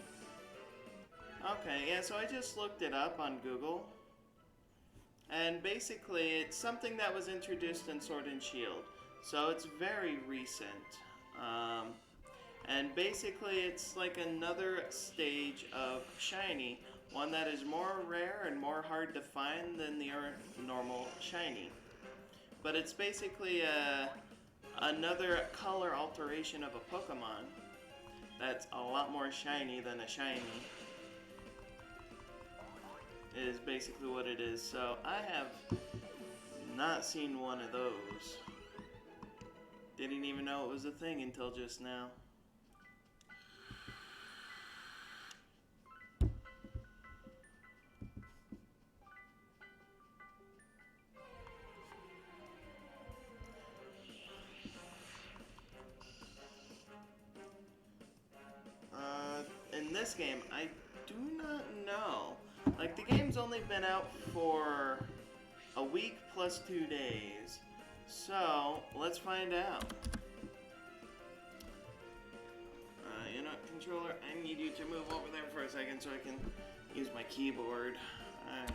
Okay, yeah, so I just looked it up on Google. And basically, it's something that was introduced in Sword and Shield. So it's very recent. And basically, it's like another stage of shiny. One that is more rare and more hard to find than the normal shiny. But it's basically another color alteration of a Pokemon that's a lot more shiny than a shiny. Is basically what it is. So I have not seen one of those. Didn't even know it was a thing until just now. In this game, I do not know. Like, the game's only been out for a week plus 2 days. So, let's find out. You know, controller, I need you to move over there for a second so I can use my keyboard. Alright.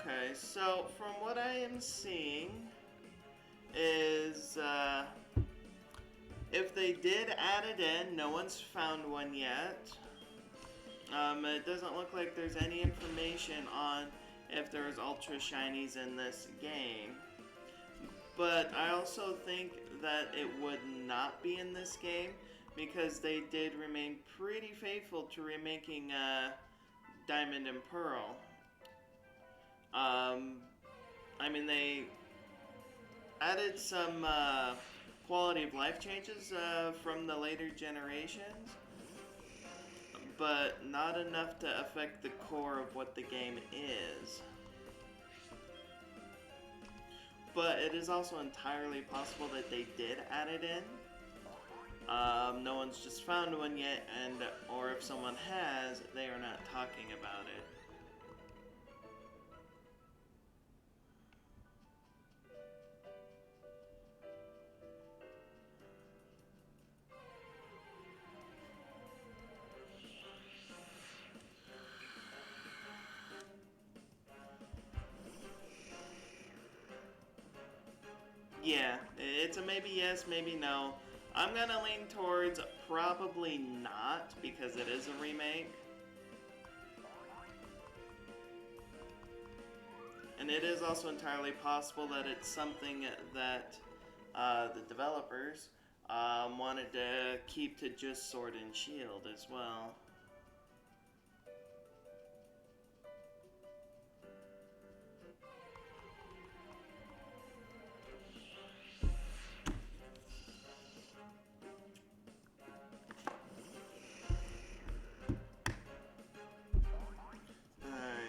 Okay, so from what I am seeing is if they did add it in, no one's found one yet. It doesn't look like there's any information on if there was ultra shinies in this game. But I also think that it would not be in this game because they did remain pretty faithful to remaking Diamond and Pearl. I mean, they added some quality of life changes from the later generations, but not enough to affect the core of what the game is. But it is also entirely possible that they did add it in. No one's just found one yet, and or if someone has, they are not talking about it. Yeah, it's a maybe yes, maybe no. I'm gonna lean towards probably not because it is a remake. And it is also entirely possible that it's something that the developers wanted to keep to just Sword and Shield as well.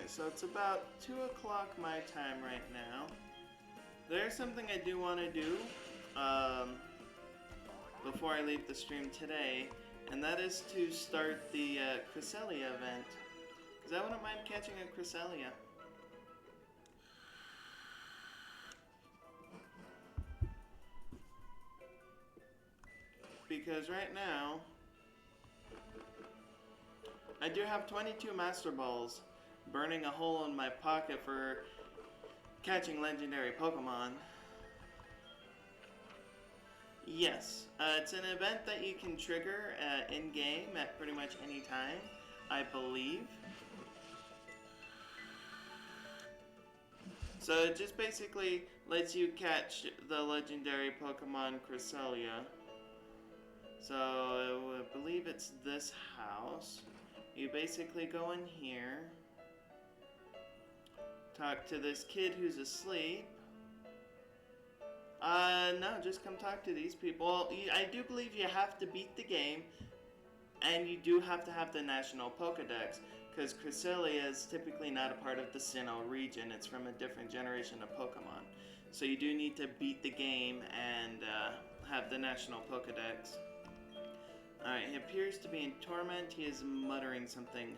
So it's about 2 o'clock my time right now. There's something I do want to do before I leave the stream today, and that is to start the Cresselia event. Because I wouldn't mind catching a Cresselia. Because right now, I do have 22 Master Balls, burning a hole in my pocket for catching legendary Pokemon. Yes, it's an event that you can trigger in-game at pretty much any time, I believe. So it just basically lets you catch the legendary Pokemon Cresselia. So I believe it's this house. You basically go in here, talk to this kid who's asleep. No, just come talk to these people. I do believe you have to beat the game, and you do have to have the National Pokedex, because Cresselia is typically not a part of the Sinnoh region. It's from a different generation of Pokemon. So you do need to beat the game and have the National Pokedex. Alright, he appears to be in torment. He is muttering something.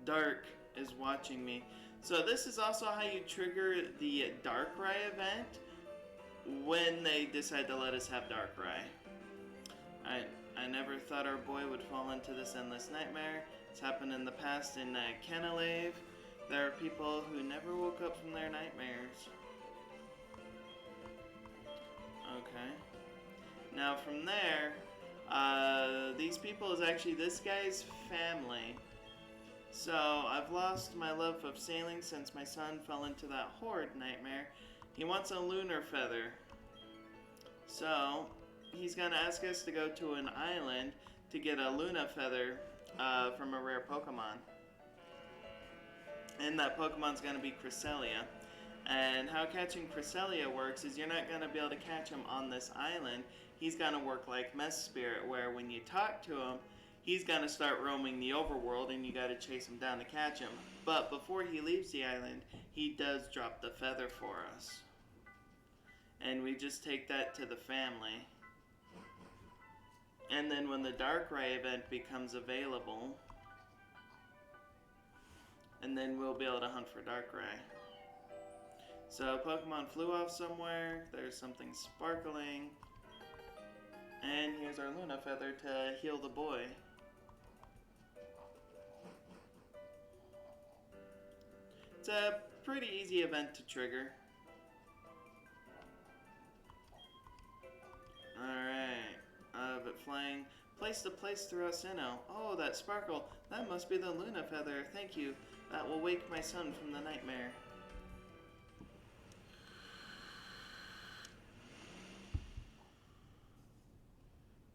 Dark is watching me. So this is also how you trigger the Darkrai event when they decide to let us have Darkrai. I never thought our boy would fall into this endless nightmare. It's happened in the past in Canalave. There are people who never woke up from their nightmares. Okay. Now from there, these people is actually this guy's family. So, I've lost my love of sailing since my son fell into that horrid nightmare. He wants a lunar feather. So, he's gonna ask us to go to an island to get a Luna feather from a rare Pokemon. And that Pokemon's gonna be Cresselia. And how catching Cresselia works is you're not gonna be able to catch him on this island. He's gonna work like Mess Spirit, where when you talk to him, he's gonna start roaming the overworld and you gotta chase him down to catch him. But before he leaves the island, he does drop the feather for us. And we just take that to the family. And then when the Darkrai event becomes available, and then we'll be able to hunt for Darkrai. So Pokemon flew off somewhere, there's something sparkling, and here's our Luna feather to heal the boy. It's a pretty easy event to trigger. Alright, but flying place to place throughout Sinnoh. Oh, that sparkle. That must be the Luna feather. Thank you. That will wake my son from the nightmare.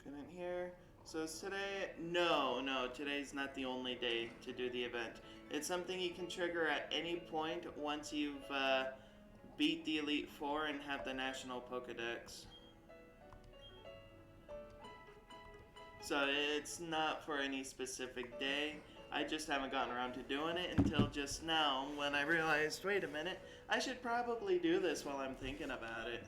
Couldn't hear. So is today? No, today's not the only day to do the event. It's something you can trigger at any point once you've beat the Elite Four and have the National Pokedex. So it's not for any specific day. I just haven't gotten around to doing it until just now when I realized, wait a minute, I should probably do this while I'm thinking about it.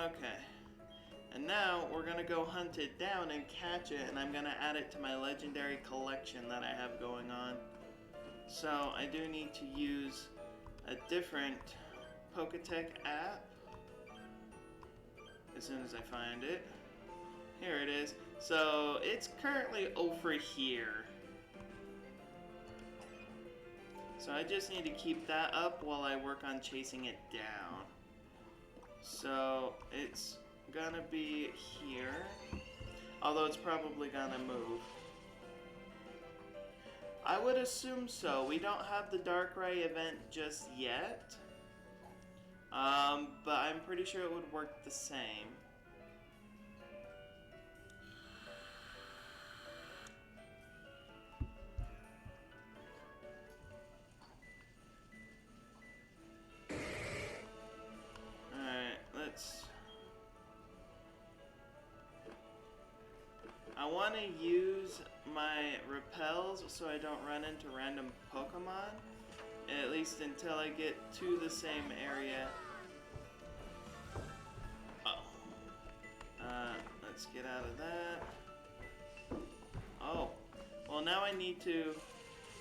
Okay. And now we're gonna go hunt it down and catch it, and I'm gonna add it to my legendary collection that I have going on. So I do need to use a different Poketech app as soon as I find it. Here it is. So it's currently over here. So I just need to keep that up while I work on chasing it down. So it's gonna be here, although it's probably gonna move. I would assume so. We don't have the Darkrai event just yet, but I'm pretty sure it would work the same. Alright, I want to use my repels so I don't run into random Pokemon, at least until I get to the same area. Oh. Let's get out of that. Oh. Well, now I need to...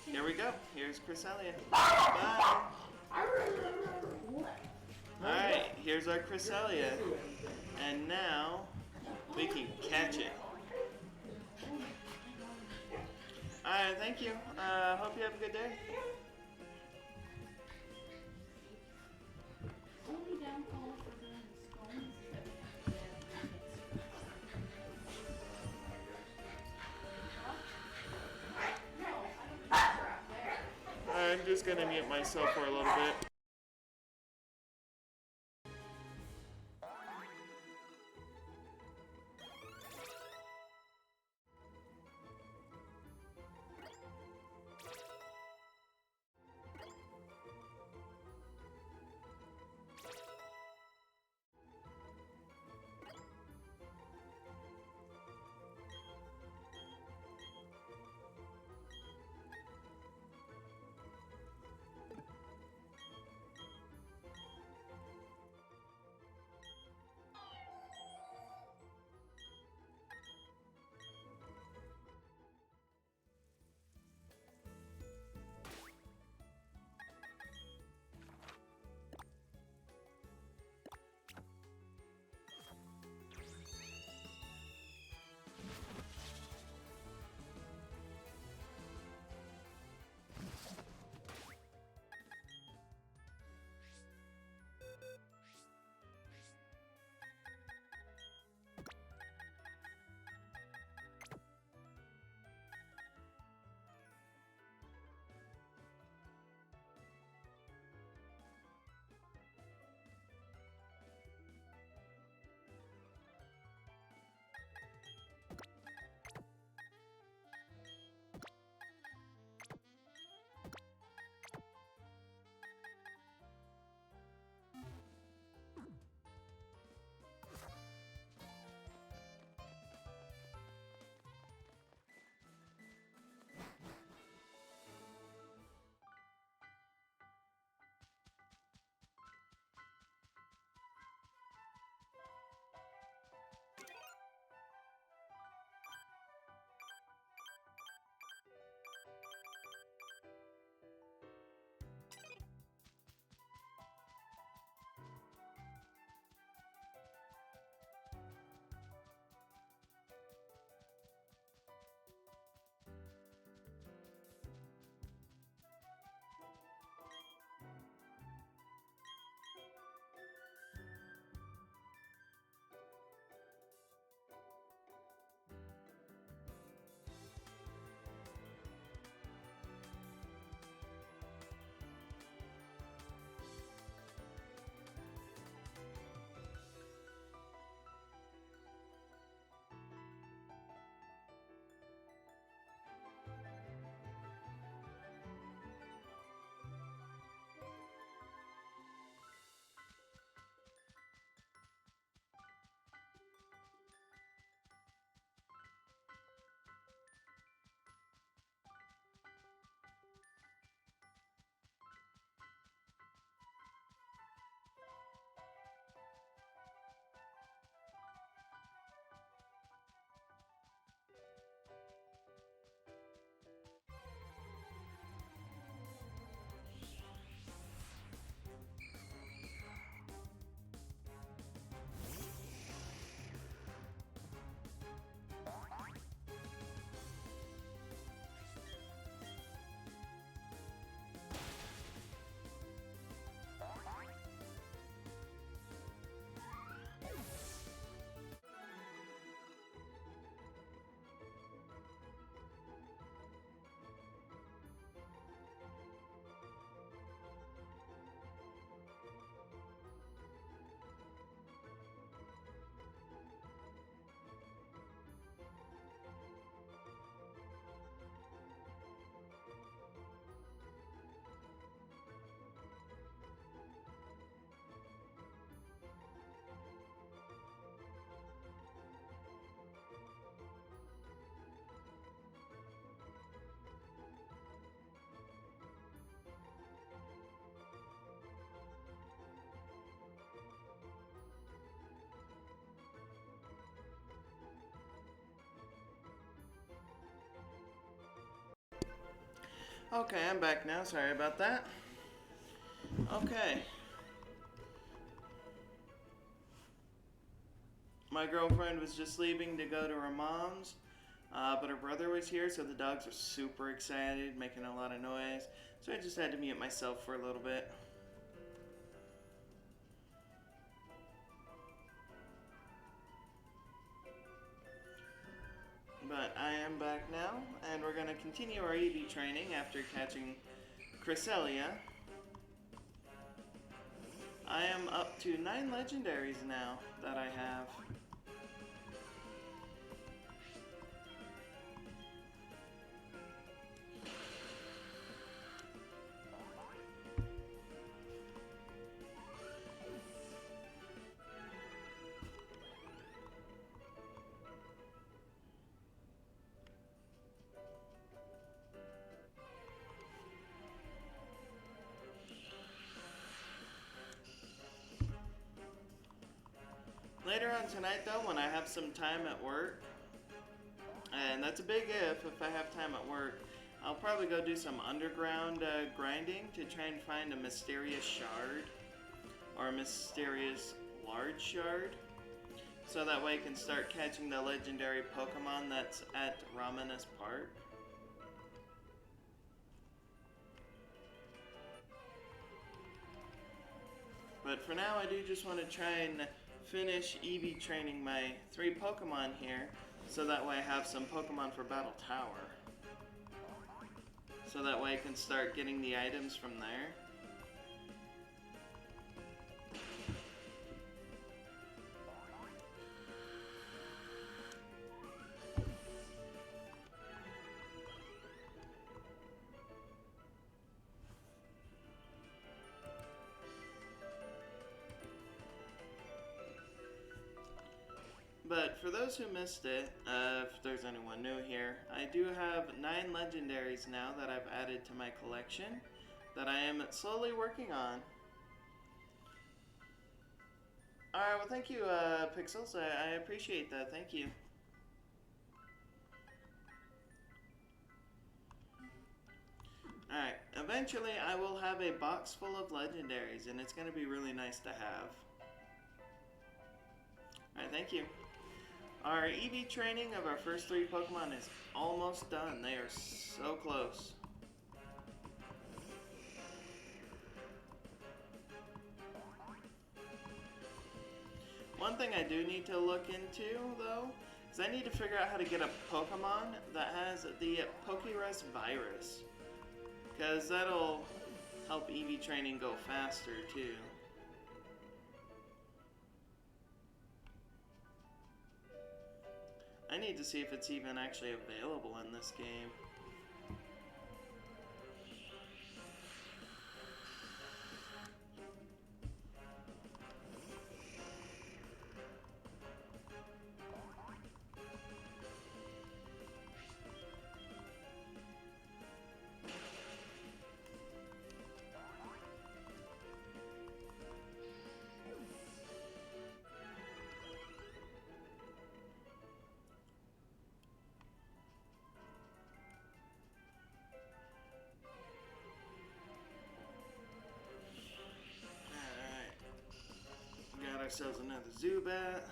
Here we go. Here's Cresselia. Bye. Alright, here's our Cresselia. And now we can catch it. Alright, thank you. Hope you have a good day. Only downfall for doing scones. No, I don't think there. I'm just gonna mute myself for a little bit. Okay, I'm back now. Sorry about that. Okay. My girlfriend was just leaving to go to her mom's, but her brother was here, so the dogs are super excited, making a lot of noise. So I just had to mute myself for a little bit. But I am back now, and we're going to continue our EV training after catching Cresselia. I am up to 9 legendaries now that I have. Later on tonight though, when I have some time at work, and that's a big if I have time at work, I'll probably go do some underground grinding to try and find a mysterious shard, or a mysterious large shard, so that way I can start catching the legendary Pokemon that's at Ramanas Park. But for now, I do just want to try and finish EV training my 3 Pokemon here, so that way I have some Pokemon for Battle Tower. So that way I can start getting the items from there. But for those who missed it, if there's anyone new here, I do have 9 legendaries now that I've added to my collection that I am slowly working on. Alright, well thank you Pixels, I appreciate that, thank you. Alright, eventually I will have a box full of legendaries and it's going to be really nice to have. Alright, thank you. Our EV training of our first 3 Pokemon is almost done. They are so close. One thing I do need to look into, though, is I need to figure out how to get a Pokemon that has the Pokerus virus. Because that'll help EV training go faster, too. I need to see if it's even actually available in this game. Got ourselves another Zubat.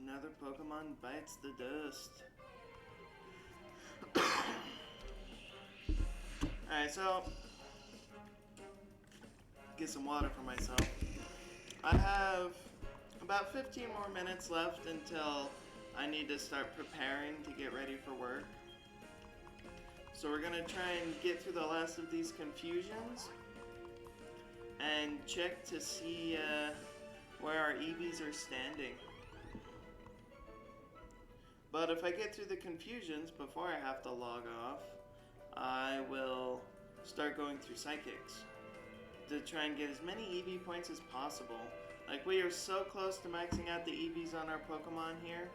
Another Pokemon bites the dust. Alright, so get some water for myself. I have about 15 more minutes left until I need to start preparing to get ready for work. So we're gonna try and get through the last of these confusions and check to see where our EVs are standing. But if I get through the confusions before I have to log off, I will start going through psychics to try and get as many EV points as possible. Like, we are so close to maxing out the EVs on our Pokemon here.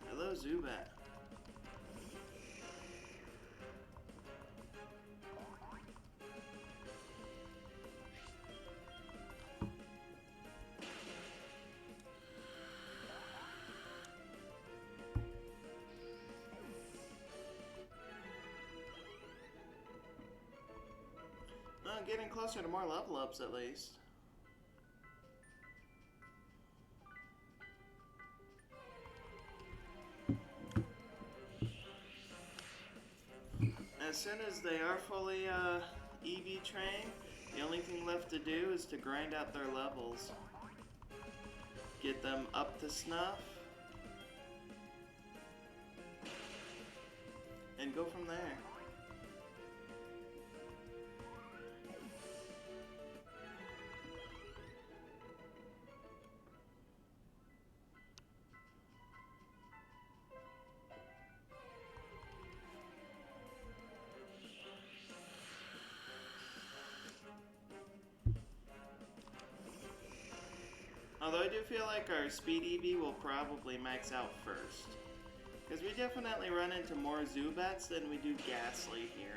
Hello, Zubat. Getting closer to more level ups at least. As soon as they are fully EV trained, the only thing left to do is to grind out their levels. Get them up to snuff. And go from there. Although I do feel like our Speed EV will probably max out first. Because we definitely run into more Zubats than we do Ghastly here.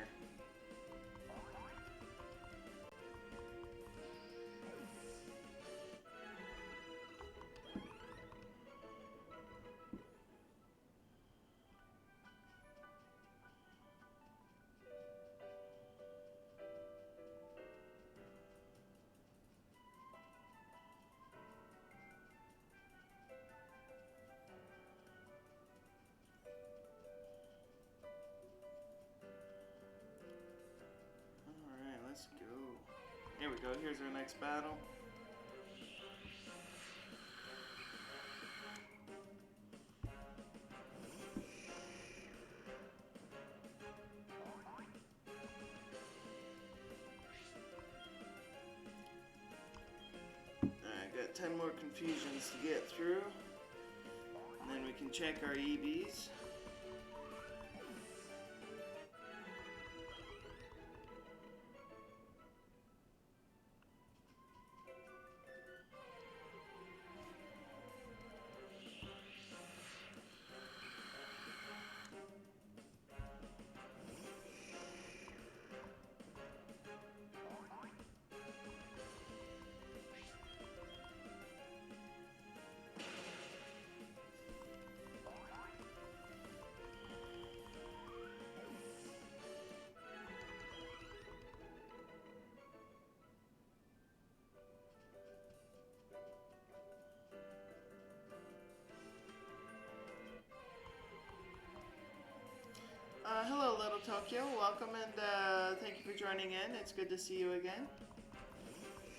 Let's go. Here we go. Here's our next battle. Alright, got 10 more confusions to get through. And then we can check our EVs. Hello, Little Tokyo. Welcome and thank you for joining in. It's good to see you again.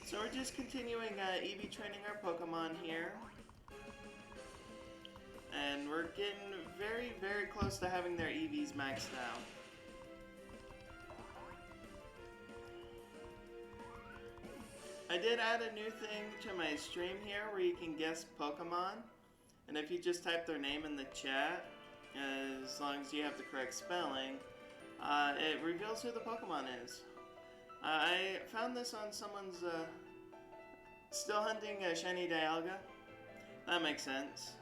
So we're just continuing EV training our Pokemon here. And we're getting very, very close to having their EVs maxed out. I did add a new thing to my stream here where you can guess Pokemon. And if you just type their name in the chat as long as you have the correct spelling, it reveals who the Pokemon is. I found this on someone's still hunting a shiny Dialga. That makes sense.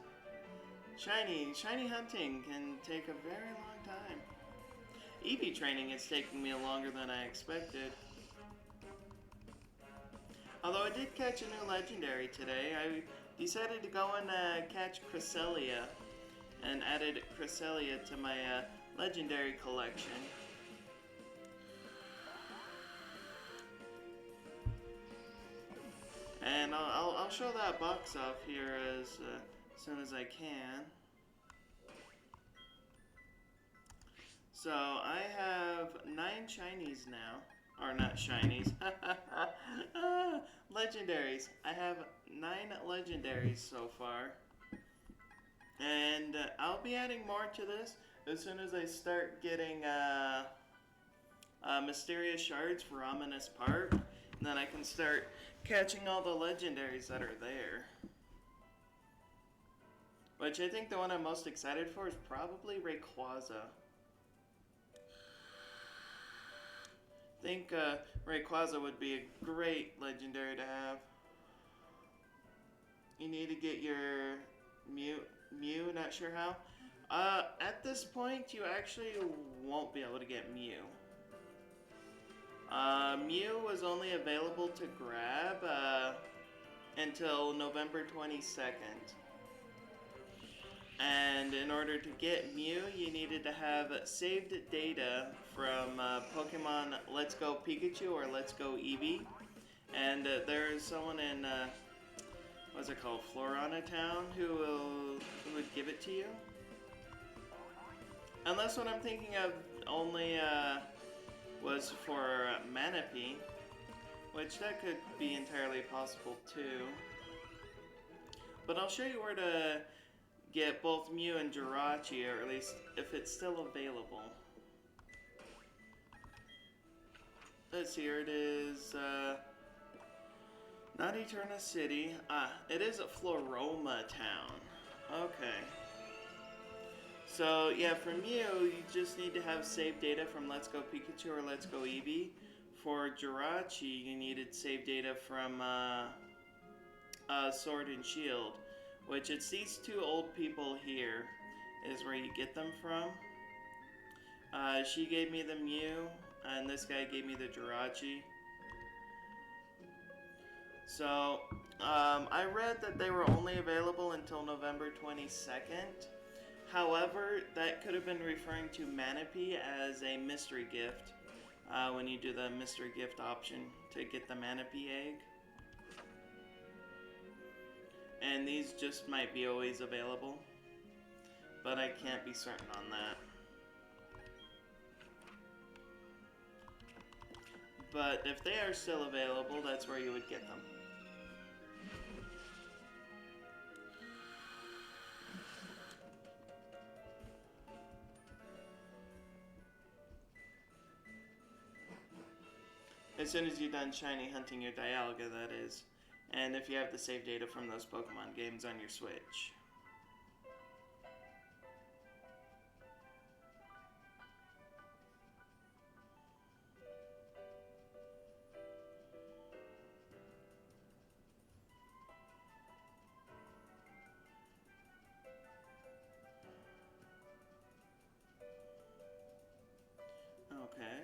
Shiny hunting can take a very long time. EV training is taking me longer than I expected. Although I did catch a new legendary today, I decided to go and catch Cresselia and added Cresselia to my legendary collection. And I'll show that box off here as soon as I can. So I have 9 shinies now. Or not shinies. Legendaries. I have 9 legendaries so far. And I'll be adding more to this as soon as I start getting mysterious shards for Ominous Park. And then I can start catching all the legendaries that are there. Which I think the one I'm most excited for is probably Rayquaza. I think Rayquaza would be a great legendary to have. You need to get your Mew, not sure how. At this point, you actually won't be able to get Mew. Mew was only available to grab until November 22nd. And in order to get Mew, you needed to have saved data from Pokemon Let's Go Pikachu or Let's Go Eevee. And there is someone in, what's it called, Florana Town who would give it to you. Unless what I'm thinking of only was for Manaphy, which that could be entirely possible too. But I'll show you where to get both Mew and Jirachi, or at least if it's still available. Let's see, here it is, not Eterna City. It is a Floroma Town. Okay. So, yeah, for Mew, you just need to have saved data from Let's Go Pikachu or Let's Go Eevee. For Jirachi, you needed saved data from Sword and Shield, which it's these 2 old people here is where you get them from. She gave me the Mew, and this guy gave me the Jirachi. So, I read that they were only available until November 22nd. However, that could have been referring to Manaphy as a mystery gift when you do the mystery gift option to get the Manaphy egg. And these just might be always available, but I can't be certain on that. But if they are still available, that's where you would get them. As soon as you're done shiny hunting your Dialga, that is. And if you have the save data from those Pokemon games on your Switch. Okay.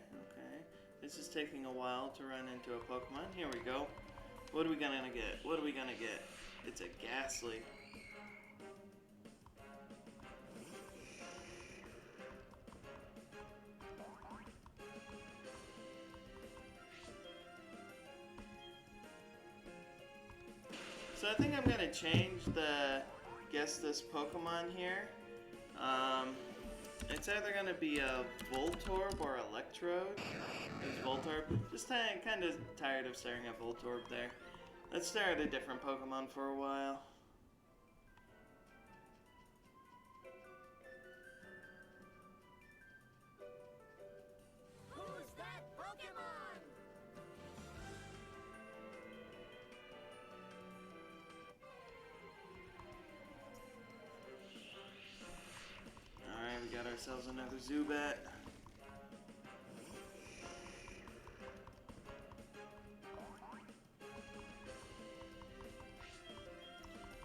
This is taking a while to run into a Pokemon. Here we go. What are we gonna get? What are we gonna get? It's a Ghastly. So I think I'm gonna change the guess this Pokemon here. It's either gonna be a Voltorb or Electrode. There's Voltorb. Just kind of tired of staring at Voltorb there. Let's stare at a different Pokemon for a while. Who's that Pokemon? ourselves another Zubat.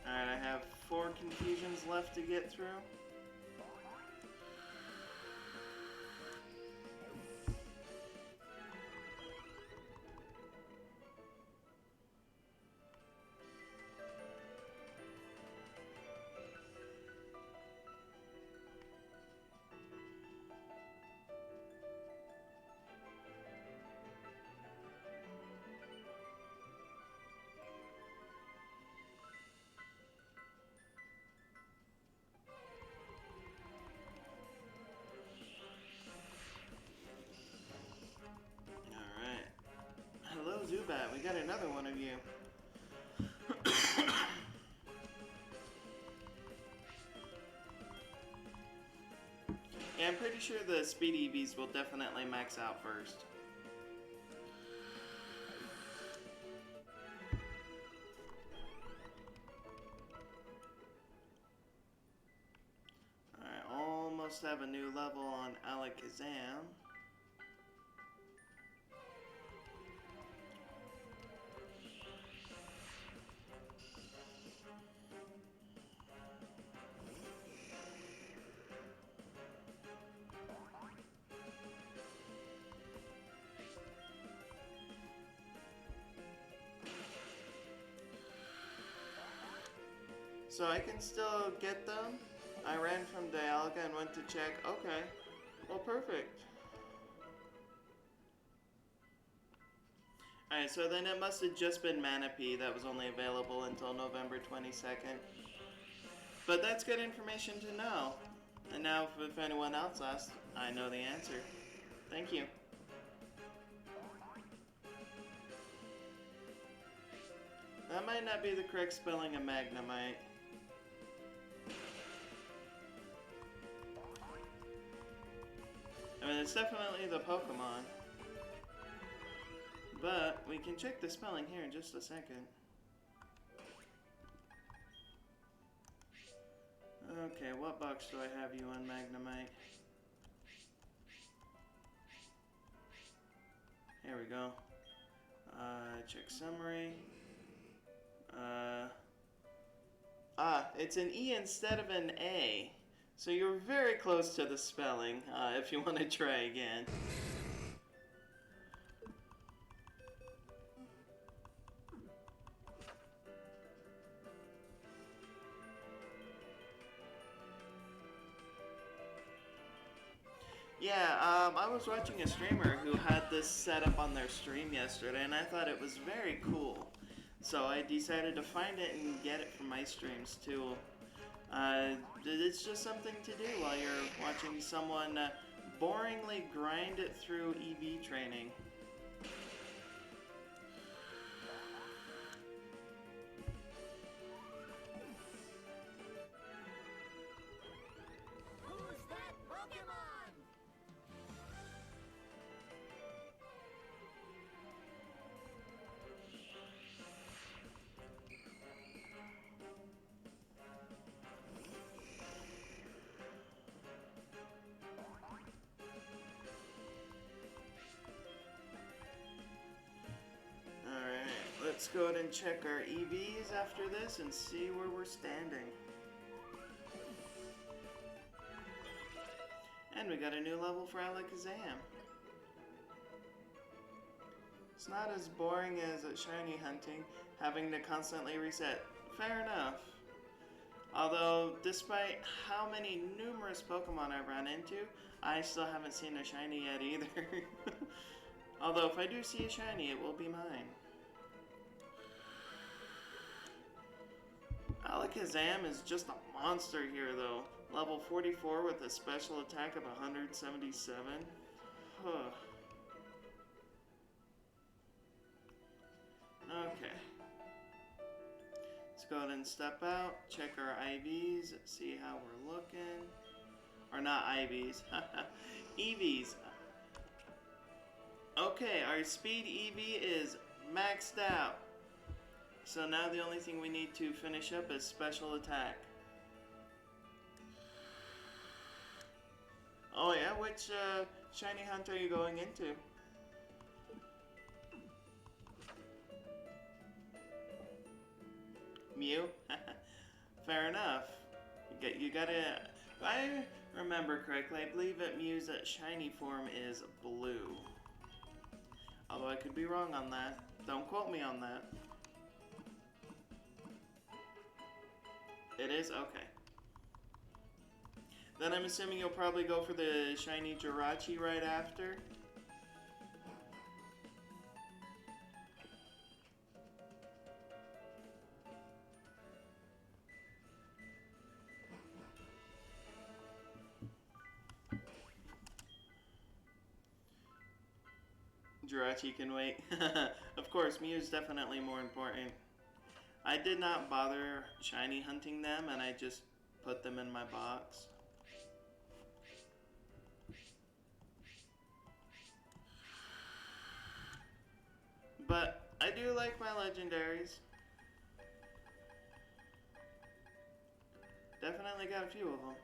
Alright, I have 4 confusions left to get through. Hello, Zubat. We got another one of you. Yeah, I'm pretty sure the speed EVs will definitely max out first. Alright, almost have a new level on Alakazam. So I can still get them. I ran from Dialga and went to check. Okay. Well, perfect. Alright, so then it must have just been Manaphy that was only available until November 22nd. But that's good information to know. And now if anyone else asks, I know the answer. Thank you. That might not be the correct spelling of Magnemite. I mean, it's definitely the Pokemon. But we can check the spelling here in just a second. Okay, what box do I have you on, Magnemite? Here we go. Check summary. It's an E instead of an A. So you're very close to the spelling, if you want to try again. Yeah, I was watching a streamer who had this set up on their stream yesterday, and I thought it was very cool. So I decided to find it and get it for my streams too. It's just something to do while you're watching someone boringly grind it through EV training. Who's that Pokemon? Let's go ahead and check our EVs after this and see where we're standing. And we got a new level for Alakazam. It's not as boring as at shiny hunting, having to constantly reset. Fair enough. Although, despite how many numerous Pokemon I've run into, I still haven't seen a shiny yet either. Although, if I do see a shiny, it will be mine. Alakazam is just a monster here, though. Level 44 with a special attack of 177. Huh. Okay. Let's go ahead and step out, check our IVs, see how we're looking. Or not IVs, EVs. Okay, our speed EV is maxed out. So now the only thing we need to finish up is special attack. Oh yeah, which shiny hunt are you going into? Mew? Fair enough. You gotta... If I remember correctly, I believe that Mew's shiny form is blue. Although I could be wrong on that. Don't quote me on that. It is? Okay. Then I'm assuming you'll probably go for the shiny Jirachi right after. Jirachi can wait. Of course, Mew is definitely more important. I did not bother shiny hunting them, and I just put them in my box. But I do like my legendaries. Definitely got a few of them.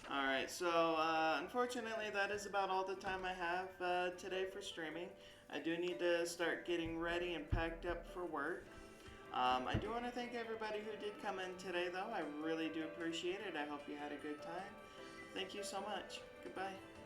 Alright, so unfortunately that is about all the time I have today for streaming. I do need to start getting ready and packed up for work. I do want to thank everybody who did come in today though. I really do appreciate it. I hope you had a good time. Thank you so much. Goodbye.